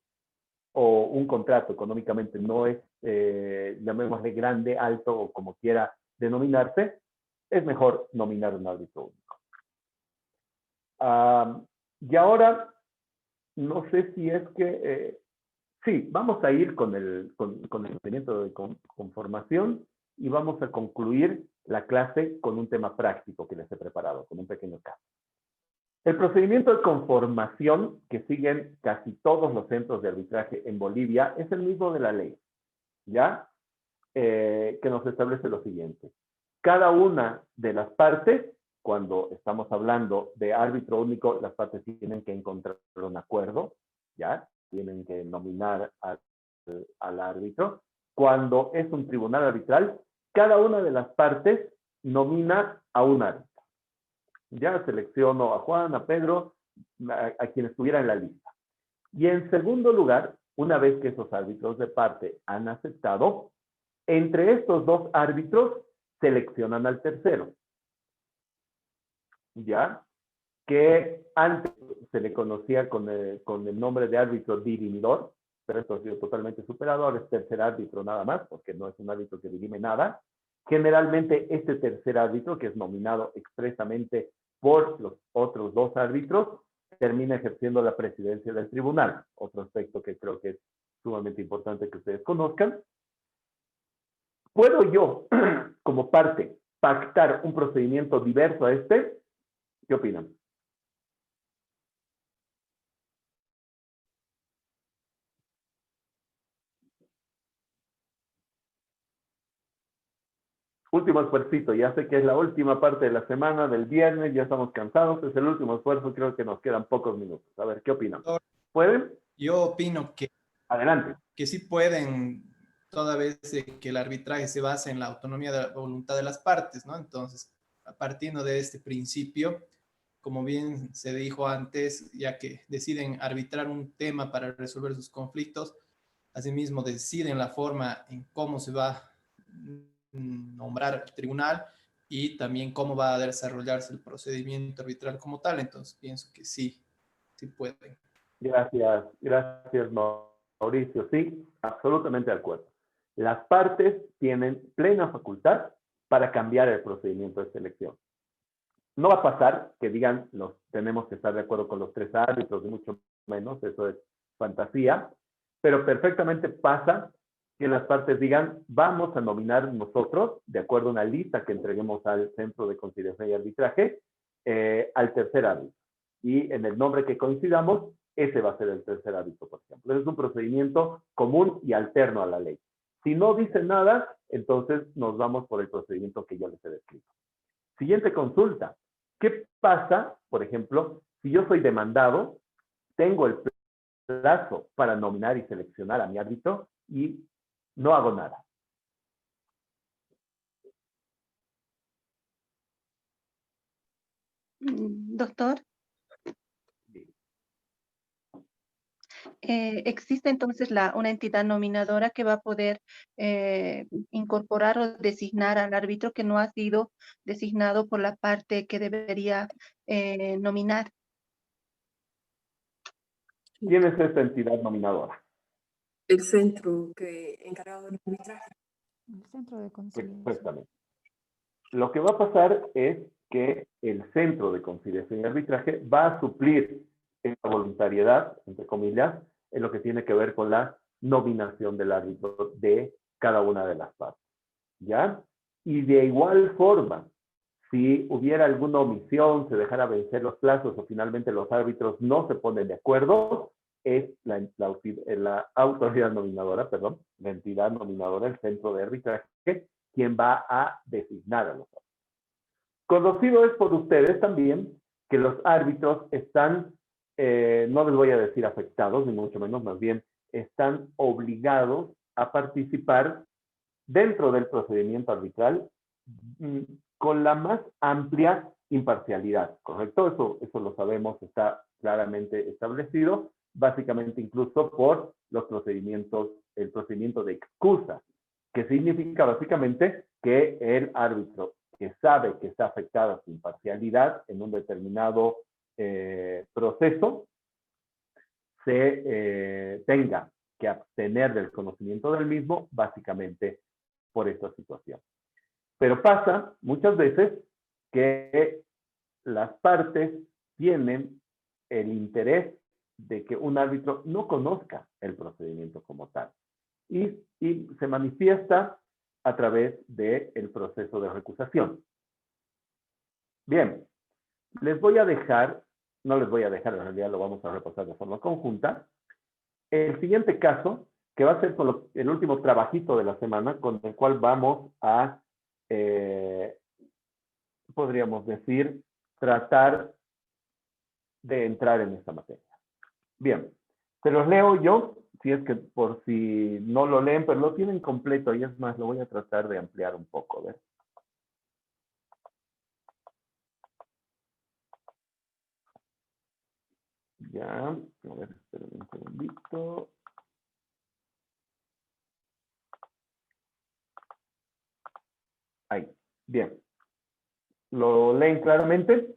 A: o un contrato económicamente no es, llamémosle grande, alto o como quiera denominarse, es mejor nominar un árbitro único. Y ahora, no sé si es que, sí, vamos a ir con el procedimiento de conformación y vamos a concluir la clase con un tema práctico que les he preparado, con un pequeño caso. El procedimiento de conformación que siguen casi todos los centros de arbitraje en Bolivia es el mismo de la ley, ¿ya? Que nos establece lo siguiente. Cada una de las partes, cuando estamos hablando de árbitro único, las partes tienen que encontrar un acuerdo, ¿ya? Tienen que nominar al árbitro. Cuando es un tribunal arbitral, cada una de las partes nomina a un árbitro. Ya selecciono a Juan, a Pedro, a quien estuviera en la lista. Y en segundo lugar, una vez que esos árbitros de parte han aceptado, entre estos 2 árbitros seleccionan al tercero. ¿Ya? Que antes se le conocía con el nombre de árbitro dirimidor, pero esto ha sido totalmente superado, ahora es tercer árbitro nada más, porque no es un árbitro que dirime nada. Generalmente este tercer árbitro, que es nominado expresamente por los otros 2 árbitros, termina ejerciendo la presidencia del tribunal. Otro aspecto que creo que es sumamente importante que ustedes conozcan. ¿Puedo yo, como parte, pactar un procedimiento diverso a este? ¿Qué opinan? Último esfuercito, ya sé que es la última parte de la semana, del viernes, ya estamos cansados, es el último esfuerzo, creo que nos quedan pocos minutos. A ver, ¿qué opinan? ¿Pueden?
H: Yo opino que
A: Adelante.
H: Que sí pueden, toda vez que el arbitraje se basa en la autonomía de la voluntad de las partes, ¿no? Entonces, partiendo de este principio, como bien se dijo antes, ya que deciden arbitrar un tema para resolver sus conflictos, asimismo deciden la forma en cómo se va a nombrar el tribunal y también cómo va a desarrollarse el procedimiento arbitral como tal. Entonces, pienso que sí, sí pueden.
A: Gracias, Mauricio. Sí, absolutamente de acuerdo. Las partes tienen plena facultad para cambiar el procedimiento de selección. No va a pasar que digan, tenemos que estar de acuerdo con los 3 árbitros, y mucho menos, eso es fantasía, pero perfectamente pasa que las partes digan, vamos a nominar nosotros, de acuerdo a una lista que entreguemos al Centro de Conciliación y Arbitraje, al tercer árbitro. Y en el nombre que coincidamos, ese va a ser el tercer árbitro, por ejemplo. Es un procedimiento común y alterno a la ley. Si no dice nada, entonces nos vamos por el procedimiento que yo les he descrito. Siguiente consulta. ¿Qué pasa, por ejemplo, si yo soy demandado, tengo el plazo para nominar y seleccionar a mi árbitro y no hago nada?
F: Doctor, existe entonces una entidad nominadora que va a poder incorporar o designar al árbitro que no ha sido designado por la parte que debería nominar.
A: ¿Quién es esta entidad nominadora?
G: El centro encargado del arbitraje.
M: El centro de conciliación.
A: Exactamente. Lo que va a pasar es que el Centro de Conciliación y Arbitraje va a suplir esa voluntariedad, entre comillas, en lo que tiene que ver con la nominación del árbitro de cada una de las partes. ¿Ya? Y de igual forma, si hubiera alguna omisión, se dejara vencer los plazos o finalmente los árbitros no se ponen de acuerdo, es la autoridad nominadora, perdón, la entidad nominadora, el Centro de Arbitraje, quien va a designar a los árbitros. Conocido es por ustedes también que los árbitros están, no les voy a decir afectados, ni mucho menos, más bien están obligados a participar dentro del procedimiento arbitral con la más amplia imparcialidad, ¿correcto? Eso lo sabemos, está claramente establecido, básicamente incluso por los procedimientos, el procedimiento de excusa, que significa básicamente que el árbitro que sabe que está afectada su imparcialidad en un determinado proceso, se tenga que abstener del conocimiento del mismo, básicamente por esta situación. Pero pasa muchas veces que las partes tienen el interés de que un árbitro no conozca el procedimiento como tal. Y se manifiesta a través del proceso de recusación. Bien, les voy a dejar, no les voy a dejar, en realidad lo vamos a repasar de forma conjunta, el siguiente caso, que va a ser el último trabajito de la semana, con el cual vamos a, podríamos decir, tratar de entrar en esta materia. Bien, se los leo yo, si es que por si no lo leen, pero lo tienen completo, y es más, lo voy a tratar de ampliar un poco, ¿ves? Ya, a ver, esperen un segundito. Ahí, bien. ¿Lo leen claramente?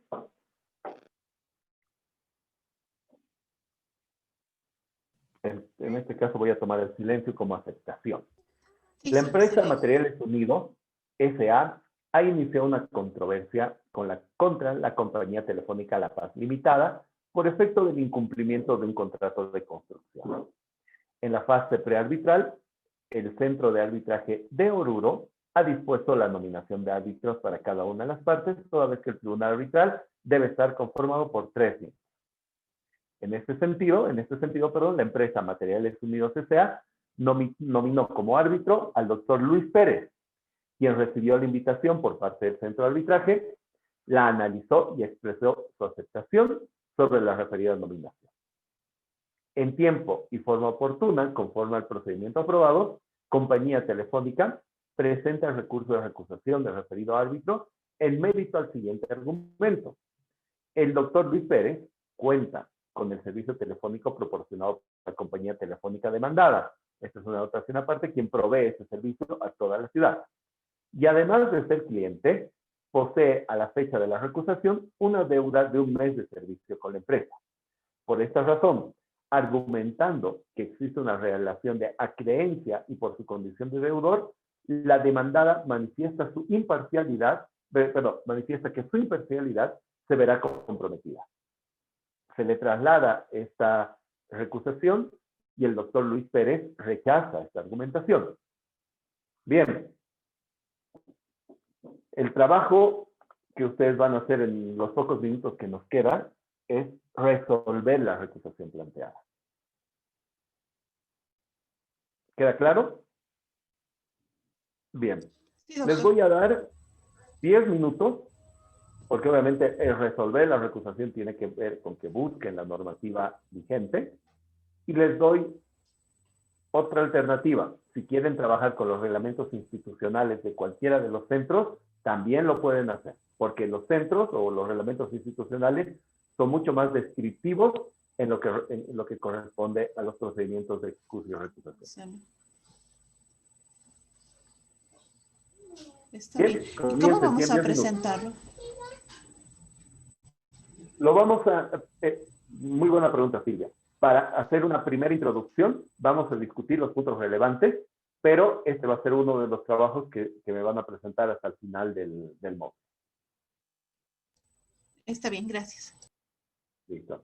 A: En este caso voy a tomar el silencio como aceptación. La empresa Materiales Unidos, S.A., ha iniciado una controversia contra la compañía telefónica La Paz Limitada por efecto del incumplimiento de un contrato de construcción. En la fase prearbitral, el Centro de Arbitraje de Oruro ha dispuesto la nominación de árbitros para cada una de las partes, toda vez que el tribunal arbitral debe estar conformado por 3 miembros. En este sentido, la empresa Materiales Unidos S.A. nominó como árbitro al doctor Luis Pérez, quien recibió la invitación por parte del Centro de Arbitraje, la analizó y expresó su aceptación sobre la referida nominación. En tiempo y forma oportuna, conforme al procedimiento aprobado, Compañía Telefónica presenta el recurso de recusación del referido árbitro en mérito al siguiente argumento. El doctor Luis Pérez cuenta con el servicio telefónico proporcionado por la compañía telefónica demandada. Esta es una dotación aparte, quien provee ese servicio a toda la ciudad. Y además de ser cliente, posee a la fecha de la recusación una deuda de 1 mes de servicio con la empresa. Por esta razón, argumentando que existe una relación de acreencia y por su condición de deudor, la demandada manifiesta que su imparcialidad se verá comprometida. Se le traslada esta recusación y el doctor Luis Pérez rechaza esta argumentación. Bien, el trabajo que ustedes van a hacer en los pocos minutos que nos quedan es resolver la recusación planteada. ¿Queda claro? Bien. Les voy a dar 10 minutos, porque obviamente el resolver la recusación tiene que ver con que busquen la normativa vigente, y les doy otra alternativa. Si quieren trabajar con los reglamentos institucionales de cualquiera de los centros, también lo pueden hacer, porque los centros o los reglamentos institucionales son mucho más descriptivos en lo que corresponde a los procedimientos de ejecución y recusación.
N: Está bien. ¿Y cómo vamos a presentarlo?
A: Lo vamos a... muy buena pregunta, Silvia. Para hacer una primera introducción, vamos a discutir los puntos relevantes, pero este va a ser uno de los trabajos que me van a presentar hasta el final del módulo.
N: Está bien, gracias.
A: Listo.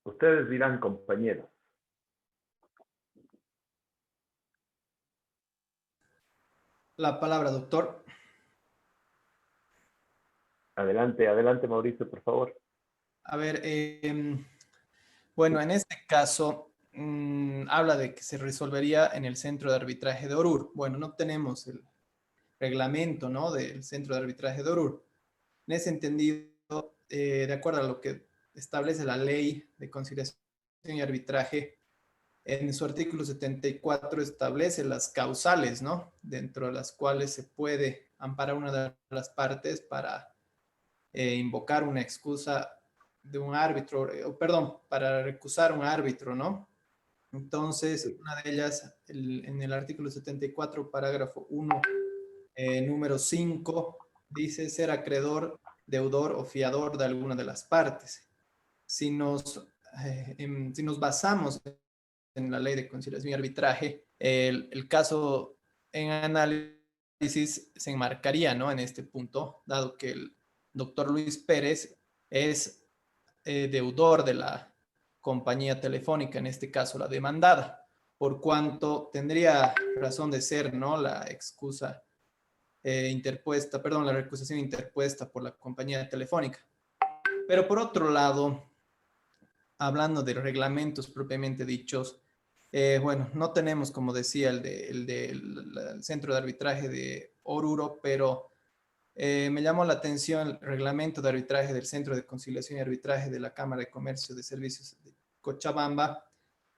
A: Ustedes dirán, compañeros.
H: La palabra, doctor.
A: Adelante, adelante, Mauricio, por favor.
H: A ver, bueno, en este caso habla de que se resolvería en el centro de arbitraje de Oruro. Bueno, no tenemos el reglamento, ¿no?, del centro de arbitraje de Oruro. En ese entendido, de acuerdo a lo que establece la ley de conciliación y arbitraje, en su artículo 74 establece las causales, ¿no?, dentro de las cuales se puede amparar una de las partes para invocar una excusa de un árbitro, perdón, para recusar un árbitro, ¿no? Entonces, una de ellas, en el artículo 74, parágrafo 1, número 5, dice ser acreedor, deudor o fiador de alguna de las partes. Si nos basamos en la ley de conciliación y arbitraje, el caso en análisis se enmarcaría, ¿no?, en este punto, dado que el doctor Luis Pérez es deudor de la compañía telefónica, en este caso la demandada, por cuanto tendría razón de ser, ¿no?, la excusa interpuesta, perdón, la recusación interpuesta por la compañía telefónica. Pero por otro lado, hablando de reglamentos propiamente dichos, bueno, no tenemos, como decía, el centro de arbitraje de Oruro, pero me llamó la atención el reglamento de arbitraje del Centro de Conciliación y Arbitraje de la Cámara de Comercio de Servicios de Cochabamba,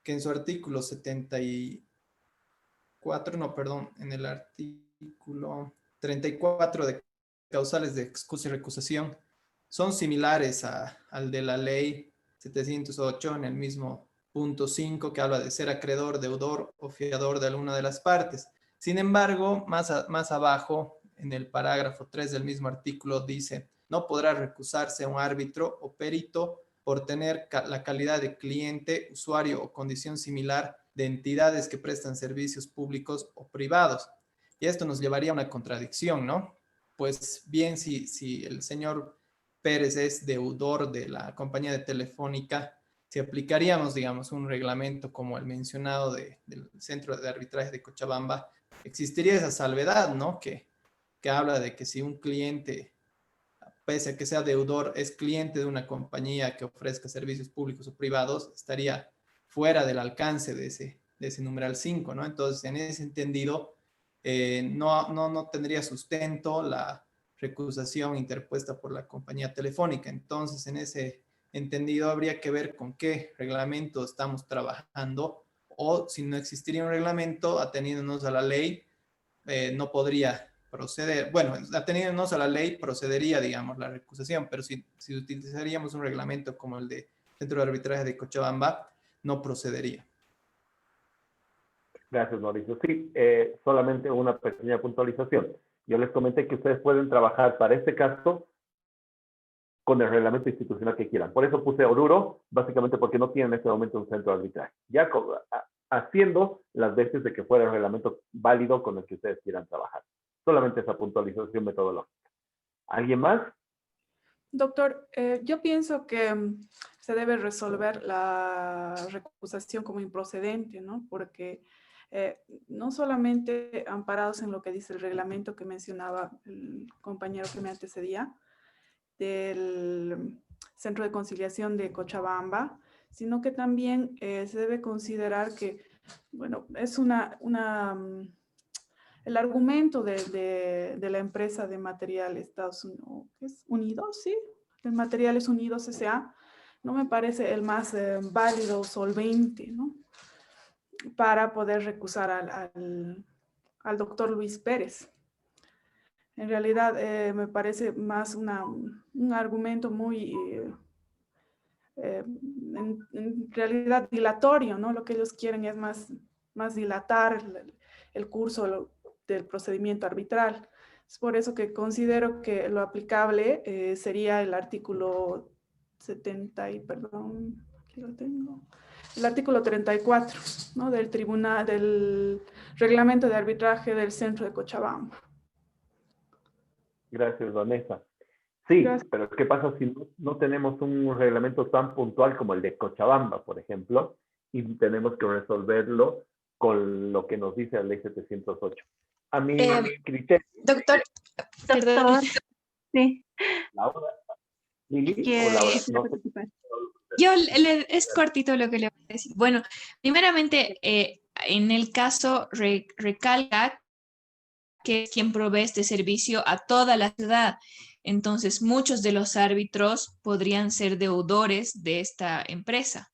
H: que en su artículo 74, no, perdón, en el artículo 34 de causales de excusa y recusación, son similares al de la ley 708 en el mismo punto 5, que habla de ser acreedor, deudor o fiador de alguna de las partes. Sin embargo, más abajo, en el parágrafo 3 del mismo artículo, dice: no podrá recusarse a un árbitro o perito por tener la calidad de cliente, usuario o condición similar de entidades que prestan servicios públicos o privados. Y esto nos llevaría a una contradicción, ¿no? Pues bien, si el señor Pérez es deudor de la compañía de telefónica, si aplicaríamos, digamos, un reglamento como el mencionado del Centro de Arbitraje de Cochabamba, existiría esa salvedad, ¿no?, que habla de que si un cliente, pese a que sea deudor, es cliente de una compañía que ofrezca servicios públicos o privados, estaría fuera del alcance de ese numeral 5, ¿no? Entonces, en ese entendido, no tendría sustento la recusación interpuesta por la compañía telefónica. Entonces, en ese entendido, habría que ver con qué reglamento estamos trabajando, o si no existiría un reglamento, ateniéndonos a la ley, no podría proceder. Bueno, ateniéndonos a la ley, procedería, digamos, la recusación, pero si utilizaríamos un reglamento como el de Centro de Arbitraje de Cochabamba, no procedería.
A: Gracias, Mauricio. Sí, solamente una pequeña puntualización. Yo les comenté que ustedes pueden trabajar para este caso con el reglamento institucional que quieran. Por eso puse Oruro, básicamente porque no tienen en este momento un centro de arbitraje. Ya haciendo las veces de que fuera el reglamento válido con el que ustedes quieran trabajar. Solamente esa puntualización metodológica. ¿Alguien más?
D: Doctor, yo pienso que se debe resolver la recusación como improcedente, ¿no? Porque no solamente amparados en lo que dice el reglamento que mencionaba el compañero que me antecedía, del Centro de Conciliación de Cochabamba, sino que también se debe considerar que, bueno, es el argumento de la empresa de materiales Estados Unidos, ¿qué es? Unidos, ¿sí? De Materiales Unidos S.A., no me parece el más válido o solvente, ¿no? Para poder recusar al doctor Luis Pérez. En realidad me parece más un argumento muy, en realidad dilatorio, ¿no? Lo que ellos quieren es más dilatar el curso del procedimiento arbitral. Es por eso que considero que lo aplicable sería el artículo 70 y, perdón, aquí lo tengo. El artículo 34, ¿no? Del reglamento de arbitraje del Centro de Cochabamba.
A: Gracias, Vanessa. Sí,
D: Gracias.
A: pero ¿qué pasa si no tenemos un reglamento tan puntual como el de Cochabamba, por ejemplo, y tenemos que resolverlo con lo que nos dice la ley 708? A mi criterio.
O: Doctor, perdón.
C: Sí.
A: ¿Laura? ¿Lili o Laura? No sé.
O: Es cortito lo que le voy a decir. Bueno, primeramente, en el caso recalca que es quien provee este servicio a toda la ciudad. Entonces, muchos de los árbitros podrían ser deudores de esta empresa,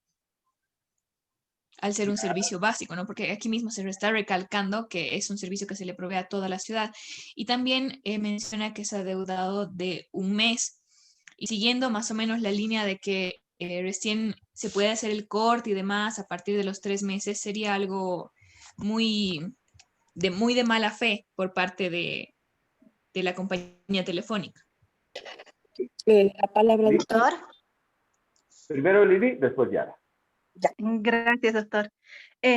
O: al ser un servicio básico, ¿no? Porque aquí mismo se está recalcando que es un servicio que se le provee a toda la ciudad. Y también menciona que es adeudado de un mes. Y siguiendo más o menos la línea de que recién se puede hacer el corte y demás a partir de los 3 meses, sería algo muy de mala fe por parte de la compañía telefónica.
P: La palabra,
C: doctor.
A: Primero Lili, después Yara.
F: Gracias, doctor. Yo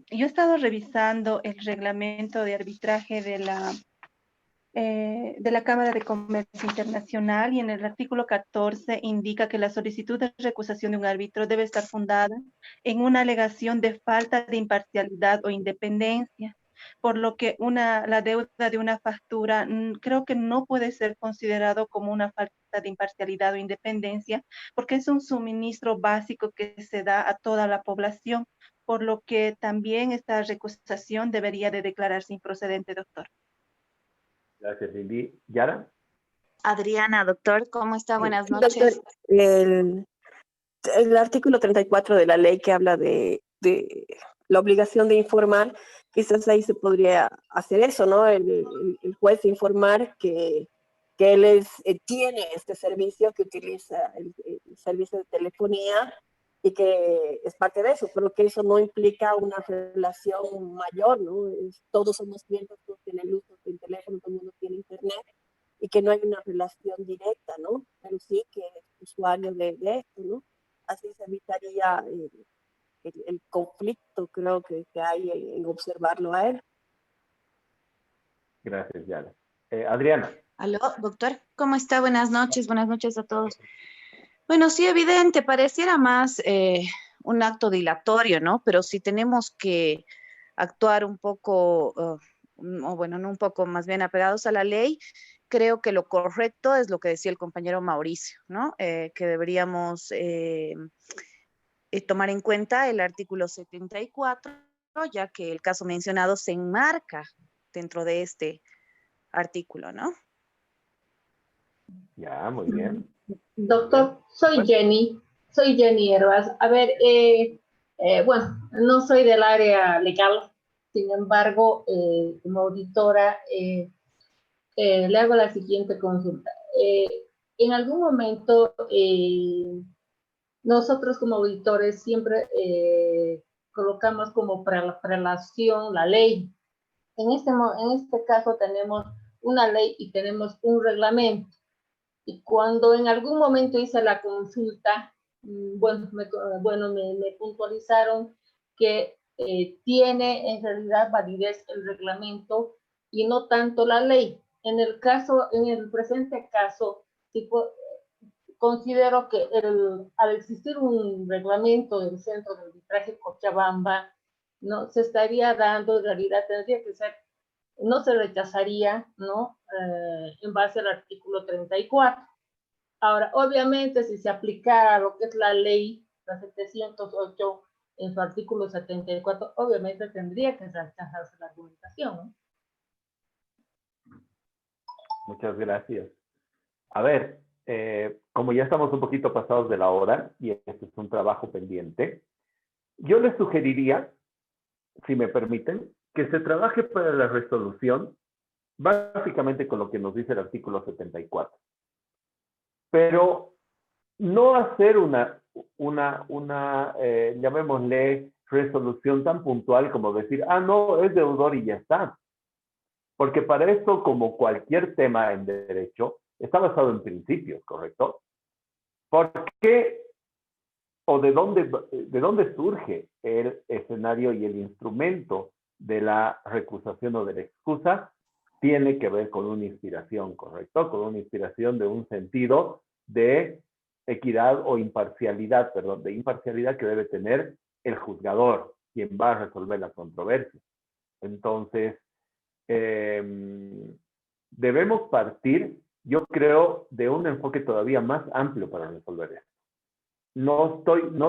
F: he estado revisando el reglamento de arbitraje de la Cámara de Comercio Internacional y en el artículo 14 indica que la solicitud de recusación de un árbitro debe estar fundada en una alegación de falta de imparcialidad o independencia, por lo que la deuda de una factura creo que no puede ser considerado como una falta de imparcialidad o independencia, porque es un suministro básico que se da a toda la población, por lo que también esta recusación debería de declararse improcedente, doctor.
A: Gracias, Lili. ¿Yara?
C: Adriana, doctor, ¿cómo está? Buenas
P: doctor,
C: noches.
P: el artículo 34 de la ley que habla de la obligación de informar, quizás ahí se podría hacer eso, ¿no? El juez informar que él tiene este servicio, que utiliza el servicio de telefonía y que es parte de eso, pero que eso no implica una relación mayor, ¿no? Todos somos clientes, todos tienen luz, todos tienen teléfono, todo el mundo tiene internet, y que no hay una relación directa, ¿no? Pero sí que es usuario de esto, ¿no? Así se evitaría el conflicto, creo que hay en observarlo a él.
A: Gracias, Yara. Adriana.
C: Aló, doctor, ¿cómo está? Buenas noches a todos. Bueno, sí, evidente, pareciera más un acto dilatorio, ¿no? Pero si tenemos que actuar un poco, o bueno, no un poco, más bien apegados a la ley, creo que lo correcto es lo que decía el compañero Mauricio, ¿no? Que deberíamos tomar en cuenta el artículo 74, ya que el caso mencionado se enmarca dentro de este artículo, ¿no?
A: Ya, muy bien.
K: Doctor, soy Jenny Herbas. A ver, bueno, no soy del área legal, sin embargo, como auditora, le hago la siguiente consulta. En algún momento, nosotros como auditores siempre colocamos como prelación la ley. En este caso tenemos una ley y tenemos un reglamento. Y cuando en algún momento hice la consulta, bueno, me puntualizaron que tiene en realidad validez el reglamento y no tanto la ley. En el presente caso, considero que al existir un reglamento del Centro de Arbitraje Cochabamba, ¿no? Se estaría dando, en realidad tendría que ser, no se rechazaría, ¿no? En base al artículo 34. Ahora, obviamente, si se aplicara lo que es la ley, la 708, en su artículo 74, obviamente tendría que rechazarse la argumentación, ¿no?
A: Muchas gracias. A ver, como ya estamos un poquito pasados de la hora, y este es un trabajo pendiente, yo les sugeriría, si me permiten, que se trabaje para la resolución, básicamente con lo que nos dice el artículo 74. Pero no hacer llamémosle, resolución tan puntual como decir, ah, no, es deudor y ya está. Porque para esto, como cualquier tema en derecho, está basado en principios, ¿correcto? ¿Por qué o de dónde surge el escenario y el instrumento de la recusación o de la excusa? Tiene que ver con una inspiración, ¿correcto? Con una inspiración de un sentido de equidad o imparcialidad, perdón, de imparcialidad que debe tener el juzgador, quien va a resolver la controversia. Entonces, debemos partir, yo creo, de un enfoque todavía más amplio para resolver esto. No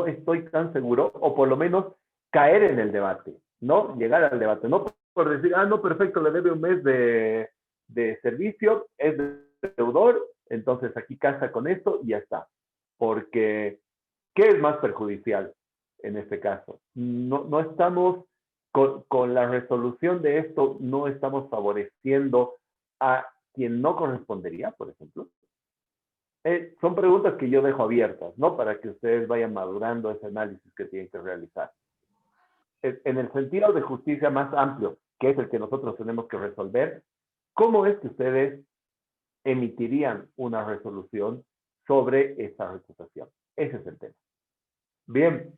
A: estoy tan seguro, o por lo menos caer en el debate, ¿no? Llegar al debate, no por decir, ah, no, perfecto, le debe un mes de servicio, es deudor, entonces aquí casa con esto y ya está. Porque, ¿qué es más perjudicial en este caso? No estamos, con la resolución de esto, no estamos favoreciendo a quien no correspondería, por ejemplo. Son preguntas que yo dejo abiertas, ¿no? Para que ustedes vayan madurando ese análisis que tienen que realizar. En el sentido de justicia más amplio, que es el que nosotros tenemos que resolver, ¿cómo es que ustedes emitirían una resolución sobre esta recusación? Ese es el tema. Bien,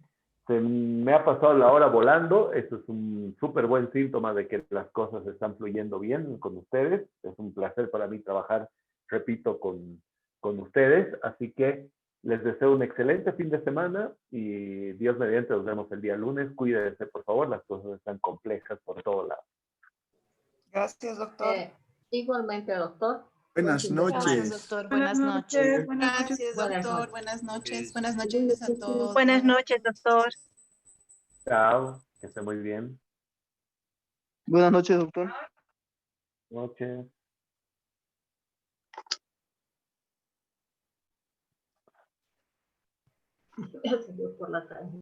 A: se me ha pasado la hora volando. Eso es un súper buen síntoma de que las cosas están fluyendo bien con ustedes. Es un placer para mí trabajar, repito, con ustedes. Así que les deseo un excelente fin de semana y Dios mediante nos vemos el día lunes. Cuídense, por favor, las cosas están complejas por todos lados.
J: Gracias, doctor.
K: Igualmente, doctor.
B: Buenas noches.
N: Gracias, doctor. Buenas noches.
D: Gracias,
N: Doctor. Buenas noches. Buenas noches a todos.
F: Buenas noches, doctor.
A: Chao, que esté muy bien.
I: Buenas noches, doctor.
A: Noches.
K: Ya se dio por la calle.